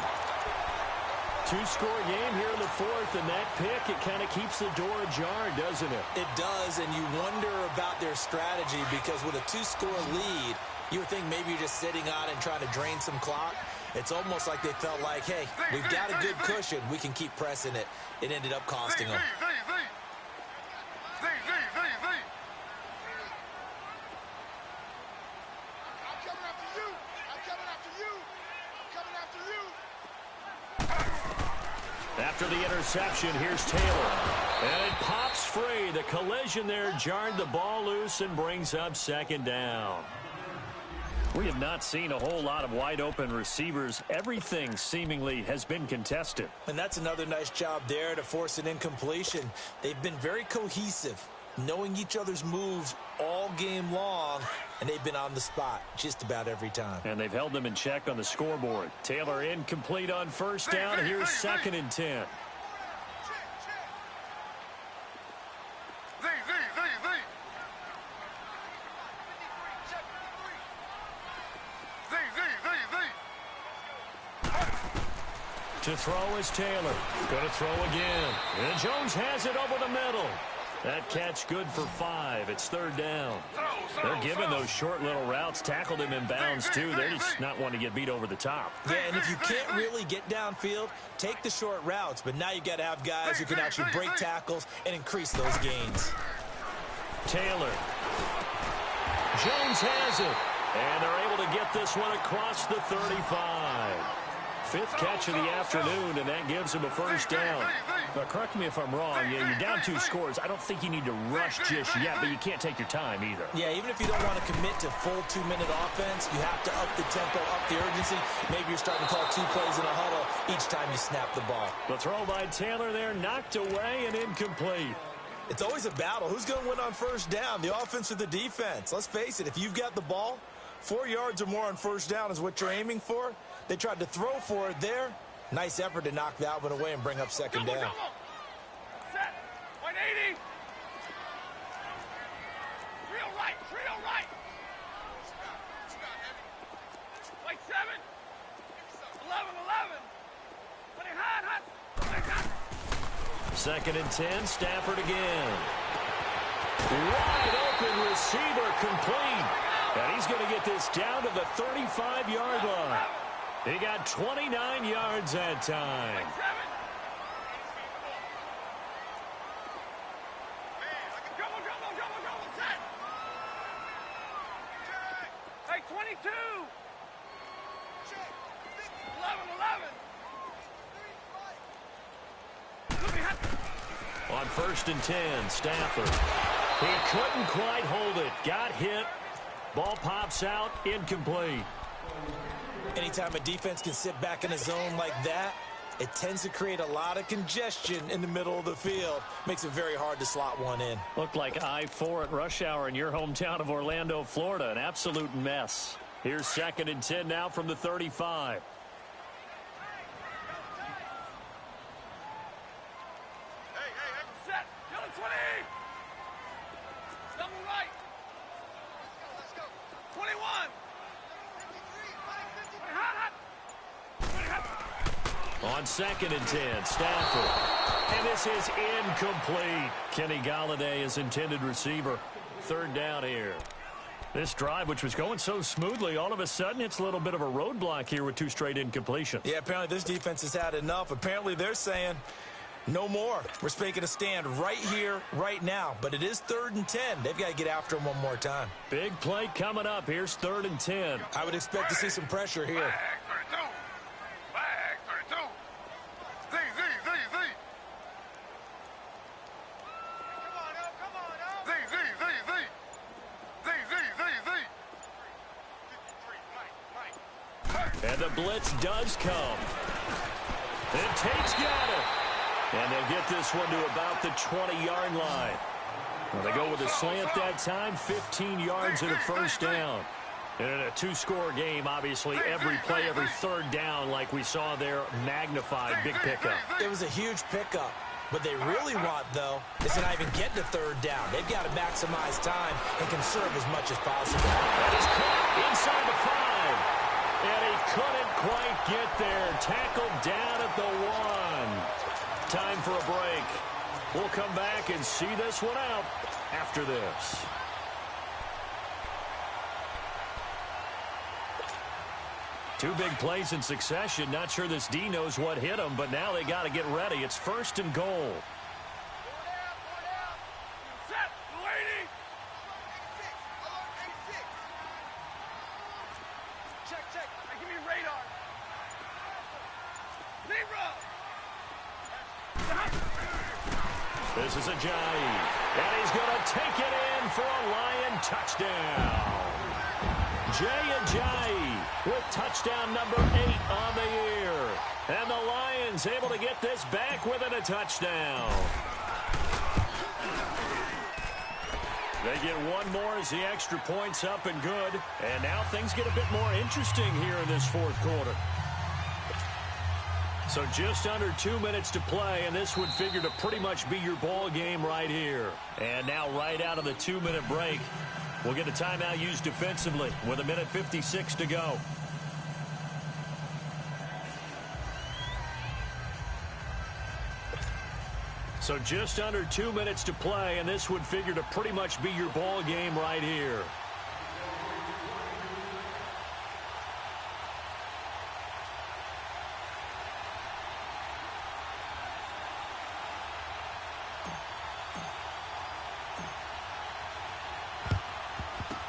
Two-score game here in the fourth, and that pick, it kind of keeps the door ajar, doesn't it? It does, and you wonder about their strategy because with a two-score lead, you would think maybe you're just sitting on and trying to drain some clock. It's almost like they felt like, hey, we've got a good cushion. We can keep pressing it. It ended up costing them. After the interception, here's Taylor. And it pops free. The collision there jarred the ball loose and brings up second down. We have not seen a whole lot of wide-open receivers. Everything seemingly has been contested. And that's another nice job there to force an incompletion. They've been very cohesive, knowing each other's moves all game long, and they've been on the spot just about every time. And they've held them in check on the scoreboard. Taylor incomplete on first down. Here's second and 10. To throw is Taylor. Going to throw again. And Jones has it over the middle. That catch good for 5. It's third down. They're giving those short little routes. Tackled him in bounds, too. They're just not wanting to get beat over the top. Yeah, and if you can't really get downfield, take the short routes. But now you got to have guys who can actually break tackles and increase those gains. Taylor. Jones has it. And they're able to get this one across the 35. Fifth catch of the afternoon, and that gives him a first down. Now, correct me if I'm wrong. Yeah, you're down 2 scores. I don't think you need to rush just yet, but you can't take your time either. Yeah, even if you don't want to commit to full 2-minute offense, you have to up the tempo, up the urgency. Maybe you're starting to call 2 plays in a huddle each time you snap the ball. The throw by Taylor there, knocked away and incomplete. It's always a battle. Who's going to win on first down, the offense or the defense? Let's face it, if you've got the ball, 4 yards or more on first down is what you're aiming for. They tried to throw for it there. Nice effort to knock that one away and bring up second down. Set. 180. Real right. White 7. 11. Putting hot. 2nd and 10, Stafford again. Wide open receiver complete. And he's going to get this down to the 35-yard line. He got 29 yards that time. Hey, 22. 11. On 1st and 10, Stafford. He couldn't quite hold it. Got hit. Ball pops out, incomplete. Anytime a defense can sit back in a zone like that, it tends to create a lot of congestion in the middle of the field. Makes it very hard to slot one in. Looked like I-4 at rush hour in your hometown of Orlando, Florida. An absolute mess. Here's 2nd and 10 now from the 35. Set. Yellow 20. Double right. 21. On 2nd and 10, Stafford. And this is incomplete. Kenny Golladay is intended receiver. 3rd down here. This drive, which was going so smoothly, all of a sudden it's a little bit of a roadblock here with 2 straight incompletions. Yeah, apparently this defense has had enough. Apparently they're saying no more. We're making a stand right here, right now. But it is 3rd and 10. They've got to get after him one more time. Big play coming up. Here's 3rd and 10. I would expect to see some pressure here. Bag 32. Z. Come on, Z. And the blitz does come. And Tate's got it. And they'll get this one to about the 20-yard line. Well, they go with a slant that time, 15 yards and a 1st down. And in a 2-score game, obviously, every play, every 3rd down, like we saw there, magnified, big pickup. It was a huge pickup. What they really want, though, is to not even get to 3rd down. They've got to maximize time and conserve as much as possible. That is caught inside the 5. And he couldn't quite get there. Tackled down at the 1. Time for a break. We'll come back and see this one out after this. Two big plays in succession. Not sure this D knows what hit him, but now they got to get ready. It's 1st and goal. Set. Lady. Check. Hey, give me radar. Zebra. This is Ajayi. And he's going to take it in for a Lion touchdown. Jay Ajayi with touchdown number 8 on the year. And the Lions able to get this back within a touchdown. They get one more as the extra point's up and good. And now things get a bit more interesting here in this 4th quarter. So just under 2 minutes to play, and this would figure to pretty much be your ball game right here. And now right out of the 2-minute break, we'll get a timeout used defensively with 1:56 to go. So just under 2 minutes to play, and this would figure to pretty much be your ball game right here.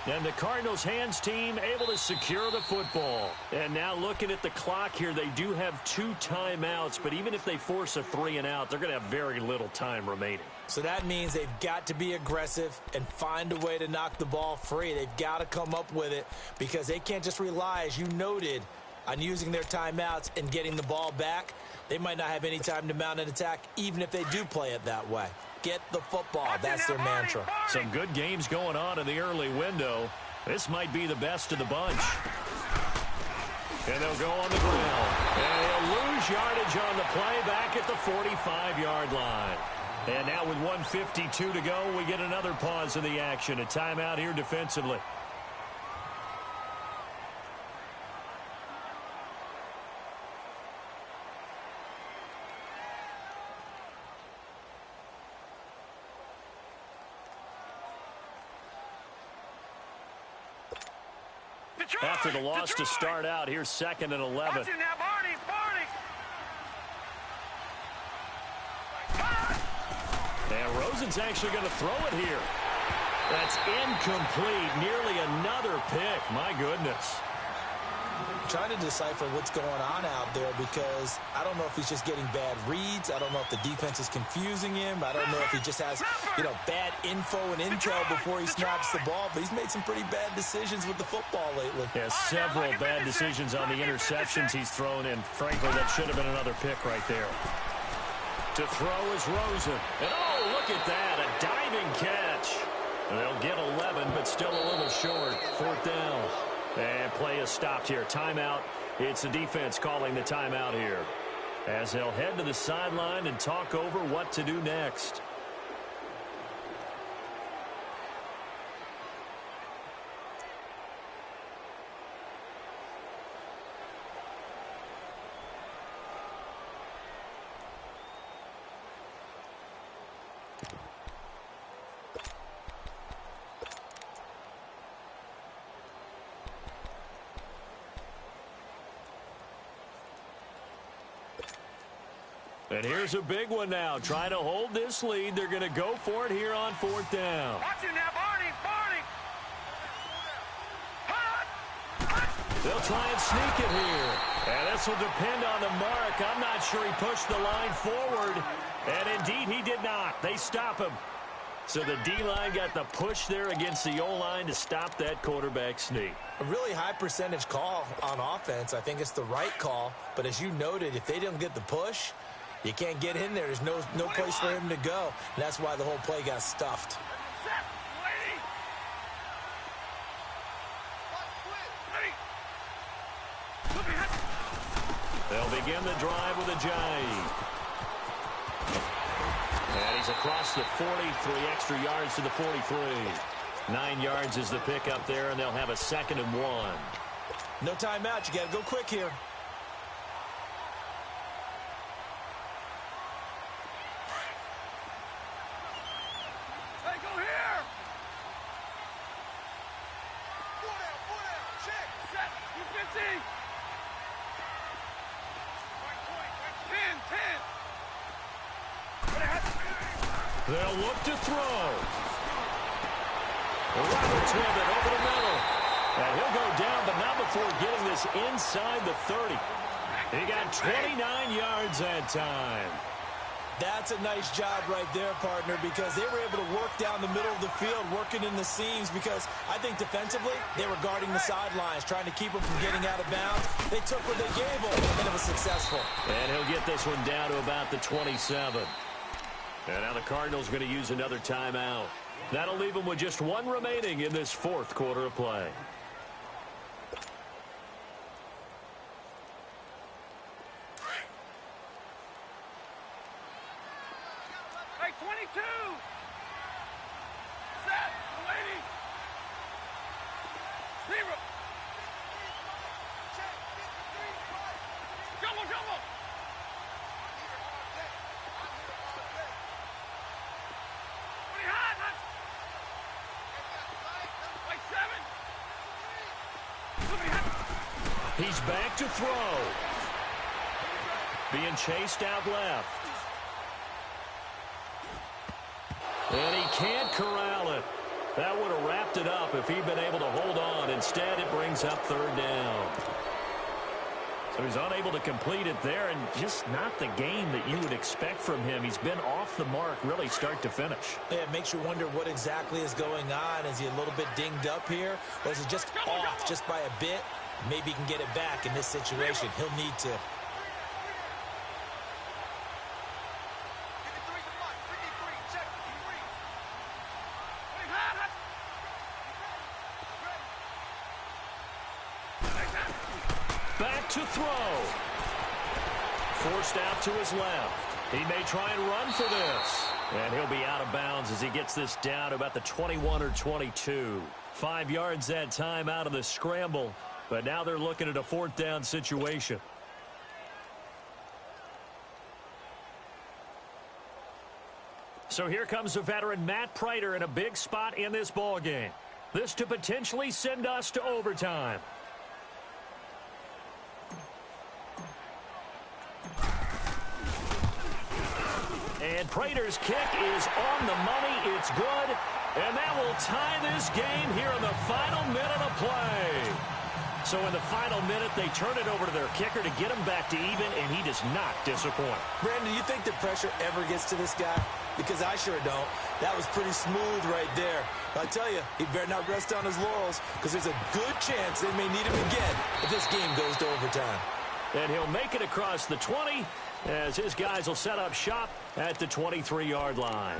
And the Cardinals' hands team able to secure the football. And now looking at the clock here, they do have 2 timeouts, but even if they force a 3-and-out, they're going to have very little time remaining. So that means they've got to be aggressive and find a way to knock the ball free. They've got to come up with it because they can't just rely, as you noted, on using their timeouts and getting the ball back. They might not have any time to mount an attack, even if they do play it that way. Get the football. That's their mantra. Some good games going on in the early window. This might be the best of the bunch. And they'll go on the ground. And they'll lose yardage on the play back at the 45-yard line. And now with 1:52 to go, we get another pause in the action. A timeout here defensively. after the loss to start out. Here's 2nd and 11. Watch it now, Barney. And Rosen's actually going to throw it here. That's incomplete. Nearly another pick. My goodness. Trying to decipher what's going on out there because I don't know if he's just getting bad reads. I don't know if the defense is confusing him. I don't know if he just has, bad info and intel before he snaps the ball. But he's made some pretty bad decisions with the football lately. Yeah, several bad decisions on the interceptions he's thrown, and frankly, that should have been another pick right there. To throw is Rosen. And oh, look at that, a diving catch. They'll get 11, but still a little short. 4th down. And play is stopped here. Timeout. It's the defense calling the timeout here, as they'll head to the sideline and talk over what to do next. And here's a big one now. Trying to hold this lead. They're going to go for it here on 4th down. Watch it now, Barney. They'll try and sneak it here. And this will depend on the mark. I'm not sure he pushed the line forward. And indeed, he did not. They stop him. So the D-line got the push there against the O-line to stop that quarterback sneak. A really high percentage call on offense. I think it's the right call. But as you noted, if they didn't get the push, you can't get in there. There's no place for him to go. And that's why the whole play got stuffed. They'll begin the drive with a jive. And he's across the 40, 3 extra yards to the 43. 9 yards is the pickup there, and they'll have a 2nd and 1. No timeout. You got to go quick here. They'll look to throw. Roberts with it over the middle. And he'll go down, but not before getting this inside the 30. He got 29 yards that time. That's a nice job right there, partner, because they were able to work down the middle of the field, working in the seams, because I think defensively they were guarding the sidelines, trying to keep them from getting out of bounds. They took what they gave them, and it was successful. And he'll get this one down to about the 27. And now the Cardinals going to use another timeout. That'll leave them with just 1 remaining in this 4th quarter of play. Hey, 22! Set! Lady! Zero! Jumbo, jumbo! He's back to throw. Being chased out left. And he can't corral it. That would have wrapped it up if he'd been able to hold on. Instead, it brings up 3rd down. So he's unable to complete it there, and just not the game that you would expect from him. He's been off the mark really start to finish. Yeah, it makes you wonder what exactly is going on. Is he a little bit dinged up here? Or is he just off just by a bit? Maybe he can get it back in this situation. He'll need to. Back to throw. Forced out to his left. He may try and run for this. And he'll be out of bounds as he gets this down to about the 21 or 22. 5 yards that time out of the scramble. But now they're looking at a 4th down situation. So here comes the veteran Matt Prater in a big spot in this ballgame. This to potentially send us to overtime. And Prater's kick is on the money. It's good. And that will tie this game here in the final minute of play. So in the final minute, they turn it over to their kicker to get him back to even, and he does not disappoint. Brandon, you think the pressure ever gets to this guy? Because I sure don't. That was pretty smooth right there. But I tell you, he better not rest on his laurels, because there's a good chance they may need him again if this game goes to overtime. And he'll make it across the 20 as his guys will set up shop at the 23-yard line.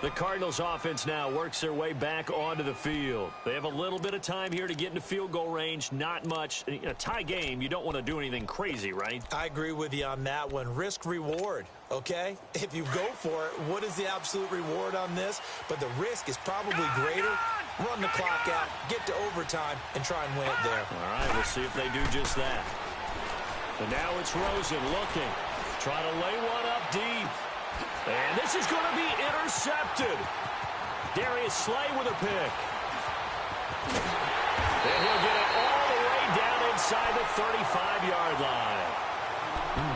The Cardinals offense now works their way back onto the field. They have a little bit of time here to get into field goal range, not much. In a tie game, you don't want to do anything crazy, right? I agree with you on that one. Risk-reward, okay? If you go for it, what is the absolute reward on this? But the risk is probably greater. Run the clock out, get to overtime, and try and win it there. All right, we'll see if they do just that. And now it's Rosen looking. Trying to lay one up deep. And this is going to be intercepted. Darius Slay with a pick. And he'll get it all the way down inside the 35-yard line.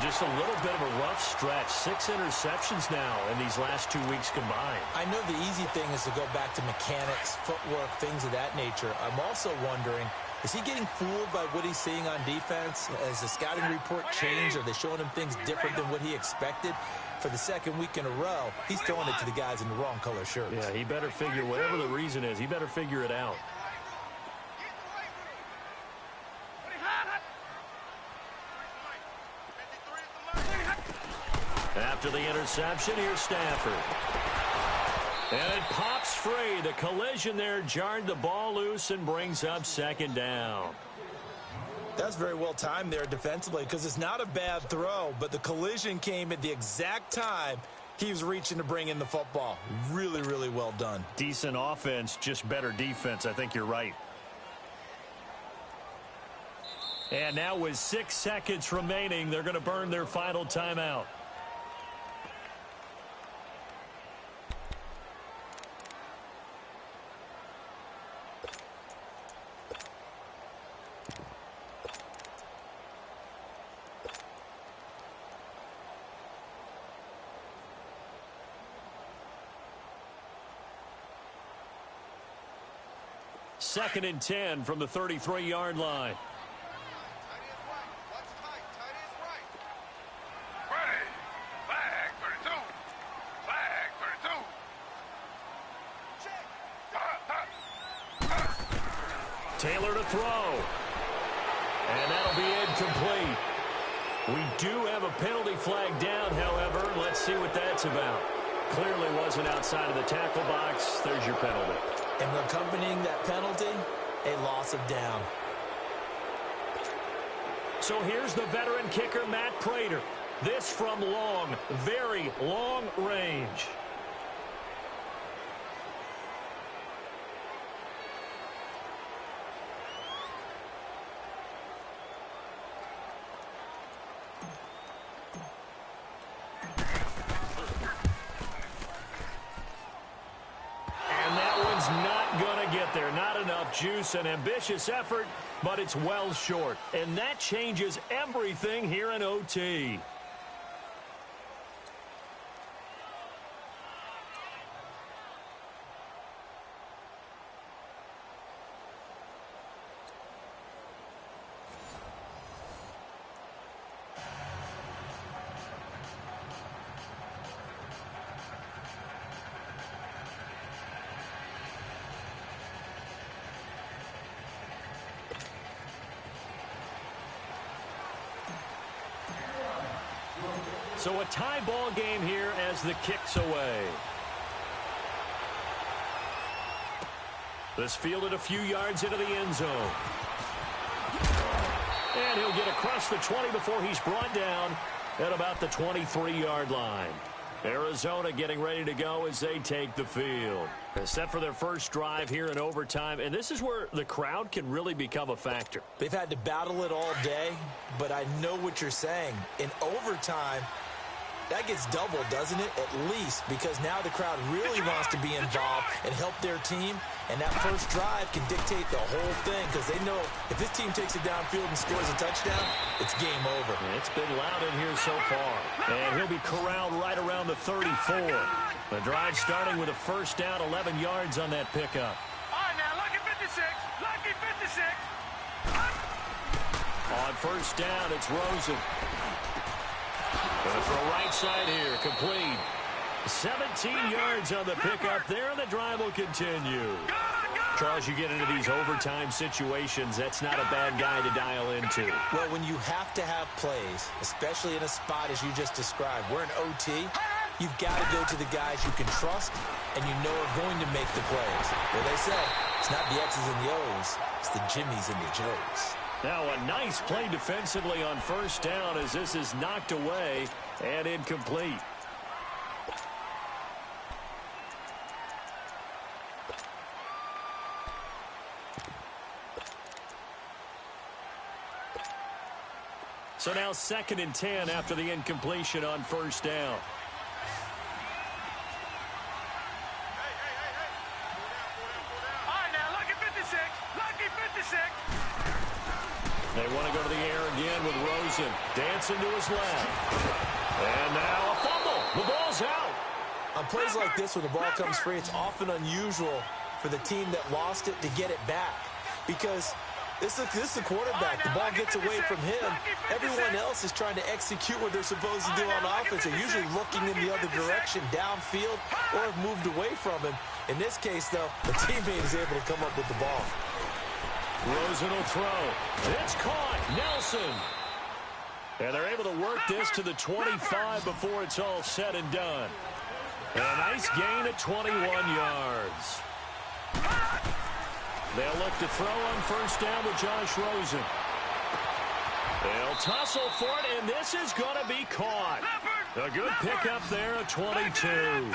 Just a little bit of a rough stretch. 6 interceptions now in these last 2 weeks combined. I know the easy thing is to go back to mechanics, footwork, things of that nature. I'm also wondering, is he getting fooled by what he's seeing on defense? Has the scouting report changed? Are they showing him things different than what he expected? For the second week in a row, he's throwing it to the guys in the wrong color shirts. Yeah, he better figure, whatever the reason is, he better figure it out. After the interception, here's Stafford. And it pops free. The collision there jarred the ball loose and brings up second down. That's very well timed there defensively, because it's not a bad throw, but the collision came at the exact time he was reaching to bring in the football. Really, really well done. Decent offense, just better defense. I think you're right. And now with 6 seconds remaining, they're going to burn their final timeout. Second and 10 from the 33-yard line. Taylor to throw. And that'll be incomplete. We do have a penalty flag down, however. Let's see what that's about. Clearly wasn't outside of the tackle box. There's your penalty. And accompanying that penalty, a loss of down. So here's the veteran kicker, Matt Prater. This from long, very long range. Juice and ambitious effort, but it's well short. And that changes everything here in OT. So a tie ball game here as the kick's away. This fielded a few yards into the end zone. And he'll get across the 20 before he's brought down at about the 23-yard line. Arizona getting ready to go as they take the field. They're set for their first drive here in overtime, and this is where the crowd can really become a factor. They've had to battle it all day, but I know what you're saying. In overtime, That gets doubled, doesn't it? At least, because now the crowd really wants to be involved and help their team, and that first drive can dictate the whole thing because they know if this team takes it downfield and scores a touchdown, it's game over. It's been loud in here so far, and he'll be corralled right around the 34. The drive starting with a first down, 11 yards on that pickup. All right, now, lucky 56. Lucky 56. On first down, it's Rosen. Gonna throw right side here, complete. 17 yards on the pickup there, and the drive will continue. Charles, you get into these overtime situations, that's not a bad guy to dial into. Well, when you have to have plays, especially in a spot as you just described, we're in OT, you've got to go to the guys you can trust and you know are going to make the plays. Well, they say, it's not the X's and the O's, it's the Jimmies and the Joes. Now a nice play defensively on first down as this is knocked away and incomplete. So now 2nd and 10 after the incompletion on first down. All right, now, lucky 56. Lucky 56. They want to go to the air again with Rosen. Dancing to his left. And now a fumble. The ball's out. On plays like this where the ball comes free, it's often unusual for the team that lost it to get it back. Because this is the quarterback. The ball gets away from him. Everyone else is trying to execute what they're supposed to do on offense. They're usually looking in the other direction, downfield, or have moved away from him. In this case, though, the teammate is able to come up with the ball. Rosen will throw. It's caught. Nelson. And they're able to work this to the 25 before it's all said and done. And a nice gain at 21 yards. They'll look to throw on first down with Josh Rosen. They'll tussle for it, and this is going to be caught. A good pickup there at 22.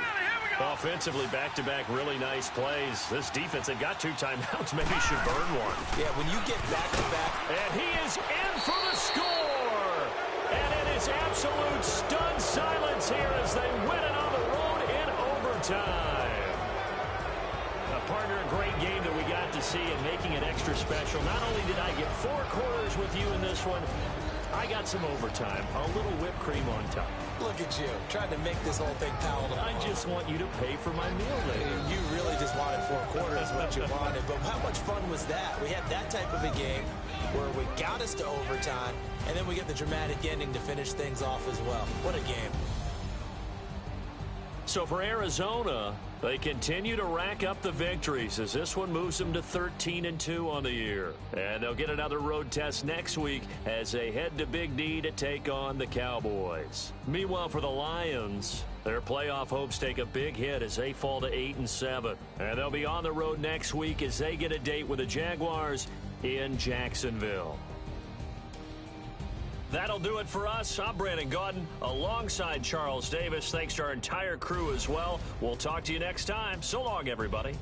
Offensively, back-to-back really nice plays. This defense, they've got 2 timeouts. Maybe should burn one. Yeah, when you get back-to-back. And he is in for the score. And it is absolute stunned silence here as they win it on the road in overtime. Partner, a great game that we got to see and making it extra special. Not only did I get 4 quarters with you in this one, I got some overtime, a little whipped cream on top. Look at you, trying to make this whole thing palatable. I just want you to pay for my meal later. You really just wanted 4 quarters, what you wanted. But how much fun was that? We had that type of a game where we got us to overtime, and then we get the dramatic ending to finish things off as well. What a game. So for Arizona, they continue to rack up the victories as this one moves them to 13-2 on the year. And they'll get another road test next week as they head to Big D to take on the Cowboys. Meanwhile, for the Lions, their playoff hopes take a big hit as they fall to 8-7. And they'll be on the road next week as they get a date with the Jaguars in Jacksonville. That'll do it for us. I'm Brandon Gaudin alongside Charles Davis. Thanks to our entire crew as well. We'll talk to you next time. So long, everybody.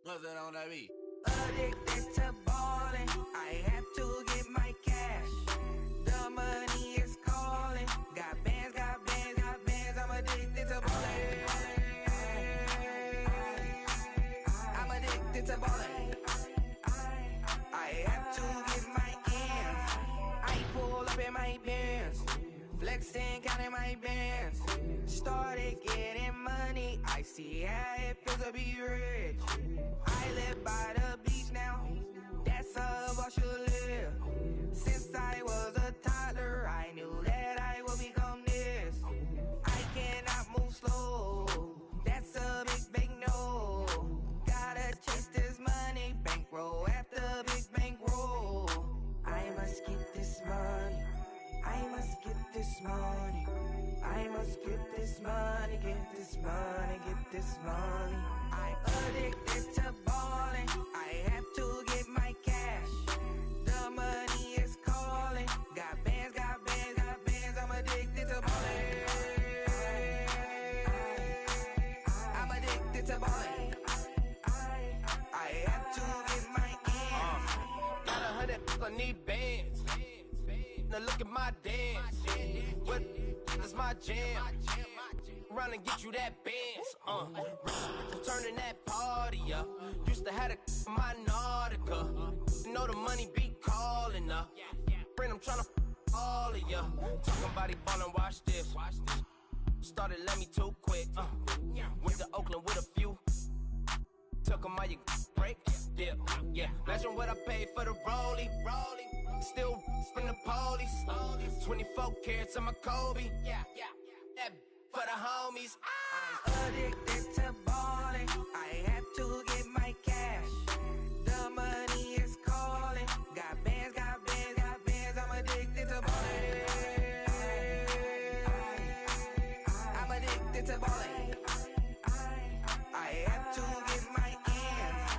What's that on that beat? Addicted to ballin', I have to get my cash. The money is calling. Got bands, got bands, got bands. I'm addicted to ballin'. I'm addicted to ballin'. I have to get my ends. I pull up in my Benz, flexing, counting my bands. Started getting money, I see how it feels to be rich. I live by the beach now, that's how I should live. Since I was a toddler, I knew that I would become this. I cannot move slow, that's a big no. Gotta chase this money, bankroll after big bankroll. I must get this money, I must get this money. I must get this money, get this money, get this money. I'm addicted to ballin', I have to get my cash. The money is calling. Got bands, got bands, got bands. I'm addicted to ballin'. I'm addicted to ballin'. I have to get my ends. Got 100, I need bands. Now look at my dance. What is my jam? Run and get you that bands. Turning that party up. Used to have a my Nautica. You know the money be calling up. Friend, I'm tryna all of ya. Talking about he ballin', watch this. Started let me too quick. Went to Oakland with a few. Took 'em all you break. Yeah. Imagine what I paid for the rollie. Still in the police. 24 carats on my Kobe. That for the homies. I'm addicted to ballin'. I have to get my cash. The money is calling. Got bands, got bands, got bands. I'm addicted to ballin'. I'm addicted to ballin'. I have to get my ends.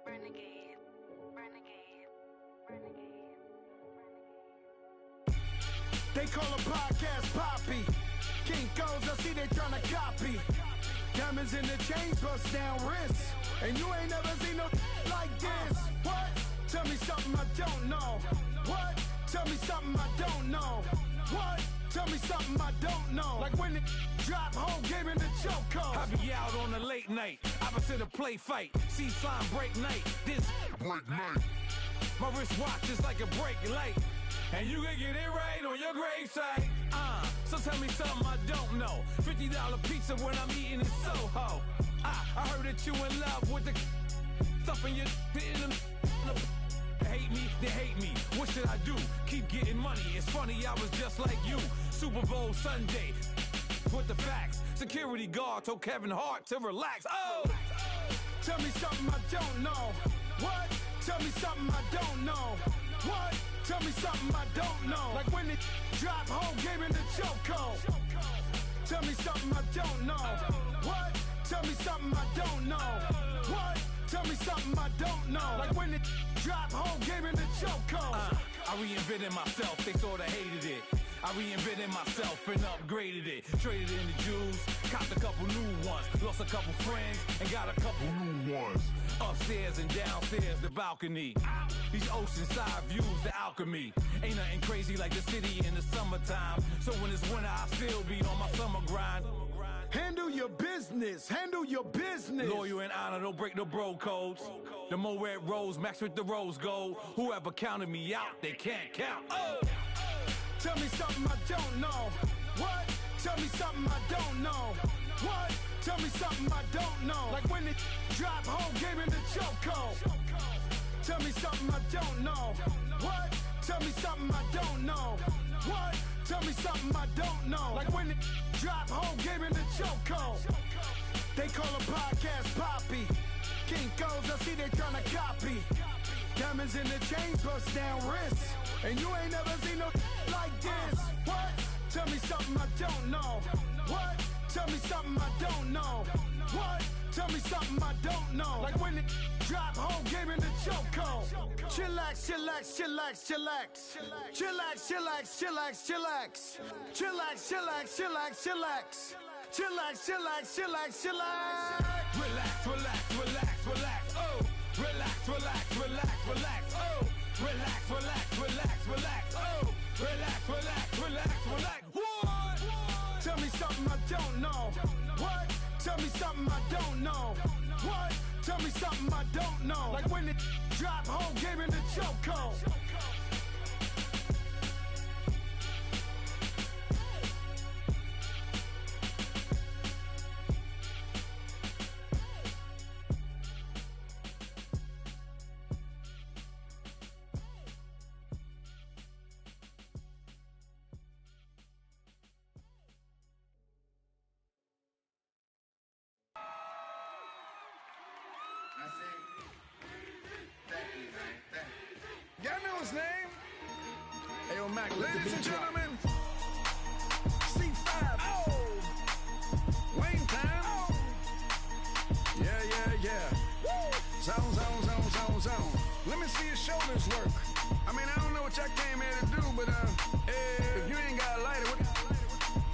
Renegade, renegade, renegade, renegade. They call a podcast Poppy. Kinkos, I see they tryna copy. Diamonds in the chains, bust down wrists. And you ain't never seen no like this. What? Tell me something I don't know. What? Tell me something I don't know. What? Tell me something I don't know. Like when it drop, whole game in the chokehold. I be out on a late night, opposite a play fight. See slime break night, this break night. My wristwatch is like a break light. And you can get it right on your gravesite. So tell me something I don't know. $50 pizza when I'm eating in Soho. I heard that you in love with the stuff in your hitting them. They hate me, they hate me. What should I do? Keep getting money. It's funny, I was just like you. Super Bowl Sunday. With the facts. Security guard told Kevin Hart to relax. Oh! Tell me something I don't know. What? Tell me something I don't know. What? Tell me something I don't know. Like when it drop, whole game in the chokehold. Tell me something I don't know. What? Tell me something I don't know. What? Tell me something I don't know. Like when it drop, whole game in the chokehold. I reinvented myself, they sorta hated it. I reinvented myself and upgraded it. Traded in the jewels, copped a couple new ones. Lost a couple friends and got a couple new ones. Upstairs and downstairs, the balcony. These oceanside views, the alchemy. Ain't nothing crazy like the city in the summertime. So when it's winter, I still be on my summer grind. Handle your business, handle your business. Loyal and honor, don't break the bro codes. The more red rose, max with the rose gold. Whoever counted me out, they can't count. Oh! Tell me something I don't know. What? Tell me something I don't know. What? Tell me something I don't know. Like when it drop, whole game in the chokehold. Tell me something I don't know. What? Tell me something I don't know. What? Tell me something I don't know. Like when it drop, whole game in the chokehold. They call a podcast Poppy. Kinkos, I see they tryna copy. Diamonds in the chains, bust down wrists. And you ain't never seen no like this. What? Tell me something I don't know. What? Tell me something I don't know. What? Tell me something I don't know. Like when it drop, whole game in the chokehold. Chillax, chillax, chillax, chillax. Chillax, chillax, chillax, chillax. Chillax, chillax, chillax, chillax. Chillax, chillax, chillax, chillax. Relax, relax, relax, relax. Oh, relax, relax, relax, relax. Oh, relax, relax, relax, relax. Oh, relax, relax, relax, relax. What? Tell me something I don't know. What? Tell me something I don't know. What? Tell me something I don't know. Like when it drop, whole game in the chokehold. Y'all know his name? Ayo, Mac, ladies and gentlemen, C5. Oh! Wayne time. Oh! Yeah. Woo! Zone. Let me see your shoulders work. I mean, I don't know what y'all came here to do, but if you ain't got a lighter, what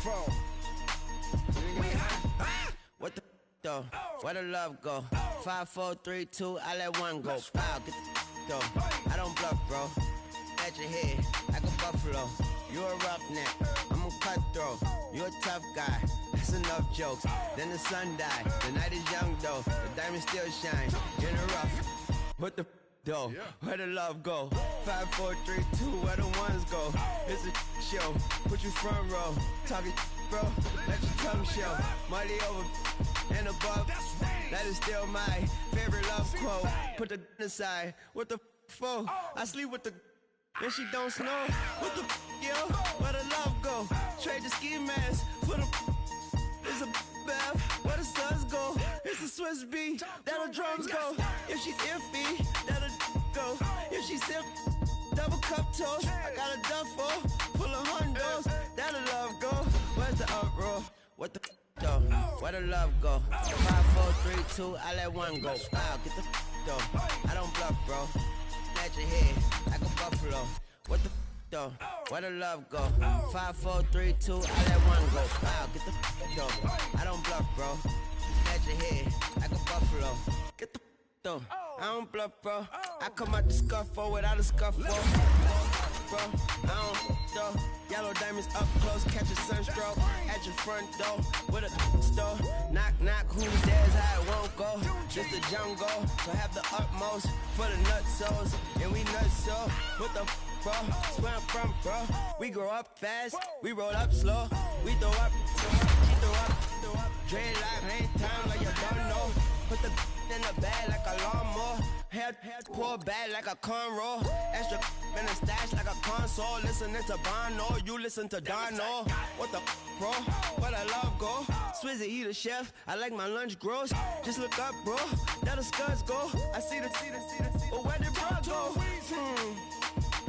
for? What the though? Where the love go? 5, 4, 3, 2, I let one go. Wow, get the though. I don't bluff, bro. At your head, like a buffalo. You a roughneck, I'm a cutthroat. You a tough guy, that's enough jokes. Then the sun died, the night is young though. The diamond still shine, in the rough. What the though? Where the love go? 5, 4, 3, 2, where the ones go? It's a show, put you front row. Talking bro, let your tongue show. Money over and above, that is still my favorite love quote. Put the aside, what the for? I sleep with the and she don't snow. What the yo? Where the love go? Trade the ski mask for the it's a bath. Where the suns go? It's a Swiss beat. That'll drums go. If she's iffy, that'll go. If she's sip, double cup toast. I got a duffel full of hundos. That'll love go. Where's the uproar? What the though? Where the love go? 5, 4, 3, 2, I let one go. Wow, get the though. I don't bluff, bro. At your head, like a buffalo. What the though? Where the love go? 5, 4, 3, 2, I let one go. Wow, get the though. I don't bluff, bro. At your head, like a buffalo. Get the though. I don't bluff, bro. I come out the scuffle without a scuffle. Bro, I don't though. Yellow diamonds up close, catch a sunstroke at your front door with a store. Knock, knock, who's there's how it won't go. Just the jungle, so have the utmost for the nutsos. And we nuts so, what the bro? Where I'm from, bro. We grow up fast, we roll up slow. We throw up, she throw up. Dreadlock, ain't time like you don't know. Put the in the bag like a lawnmower. Hair pull back like a cornrow. Extra in the stash like a console. Listening to Bono, you listen to Dono. What the bro? Where the love go? Swizzy, he the chef. I like my lunch gross. Just look up, bro. That the scuds go. I see the. But where did bro go?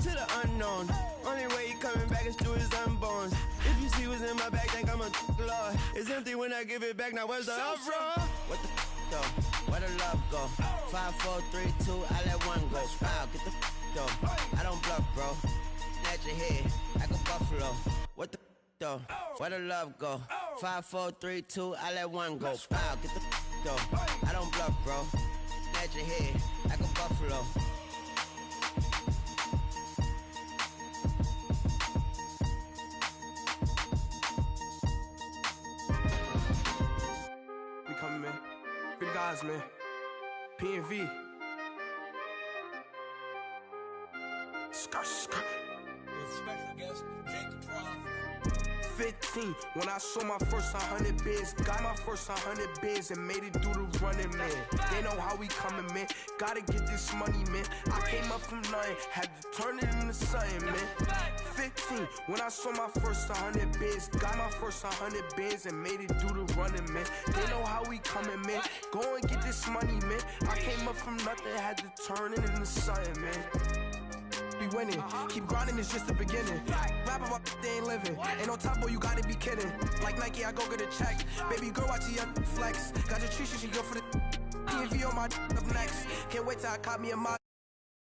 To the unknown. Only way he coming back is through his unborns. If you see what's in my bag, think I'm a lord. It's empty when I give it back. Now where's the up, bro? What the though? Where the love go? 5, 4, 3, 2, I let one go. Wow, get the though. I don't bluff, bro. At your head, like a buffalo. What the though? Where the love go? 5, 4, 3, 2, I let one go. Wow, get the though. I don't bluff, bro. At your head, like a buffalo. We coming, man. Free the guys, man. P&V. Skirt. Special guest, Jake the 12. 15, when I saw my first 100 bids. Got my first 100 bids and made it through the running, man. They know how we coming, man. Gotta get this money, man. I came up from nothing, had to turn it into something, man. 15, when I saw my first 100 bids. Got my first 100 bids and made it through the running, man. They know how we coming, man. Go and get this money, man. I came up up from nothing, had to turn it into something, man. Be winning, keep grinding, it's just the beginning. Rapping about they ain't living. Ain't no top boy, you gotta be kidding. Like Nike, I go get a check. Baby girl, watch your flex. Got your tree, she go for the DV on my up next. Can't wait till I caught me a mod.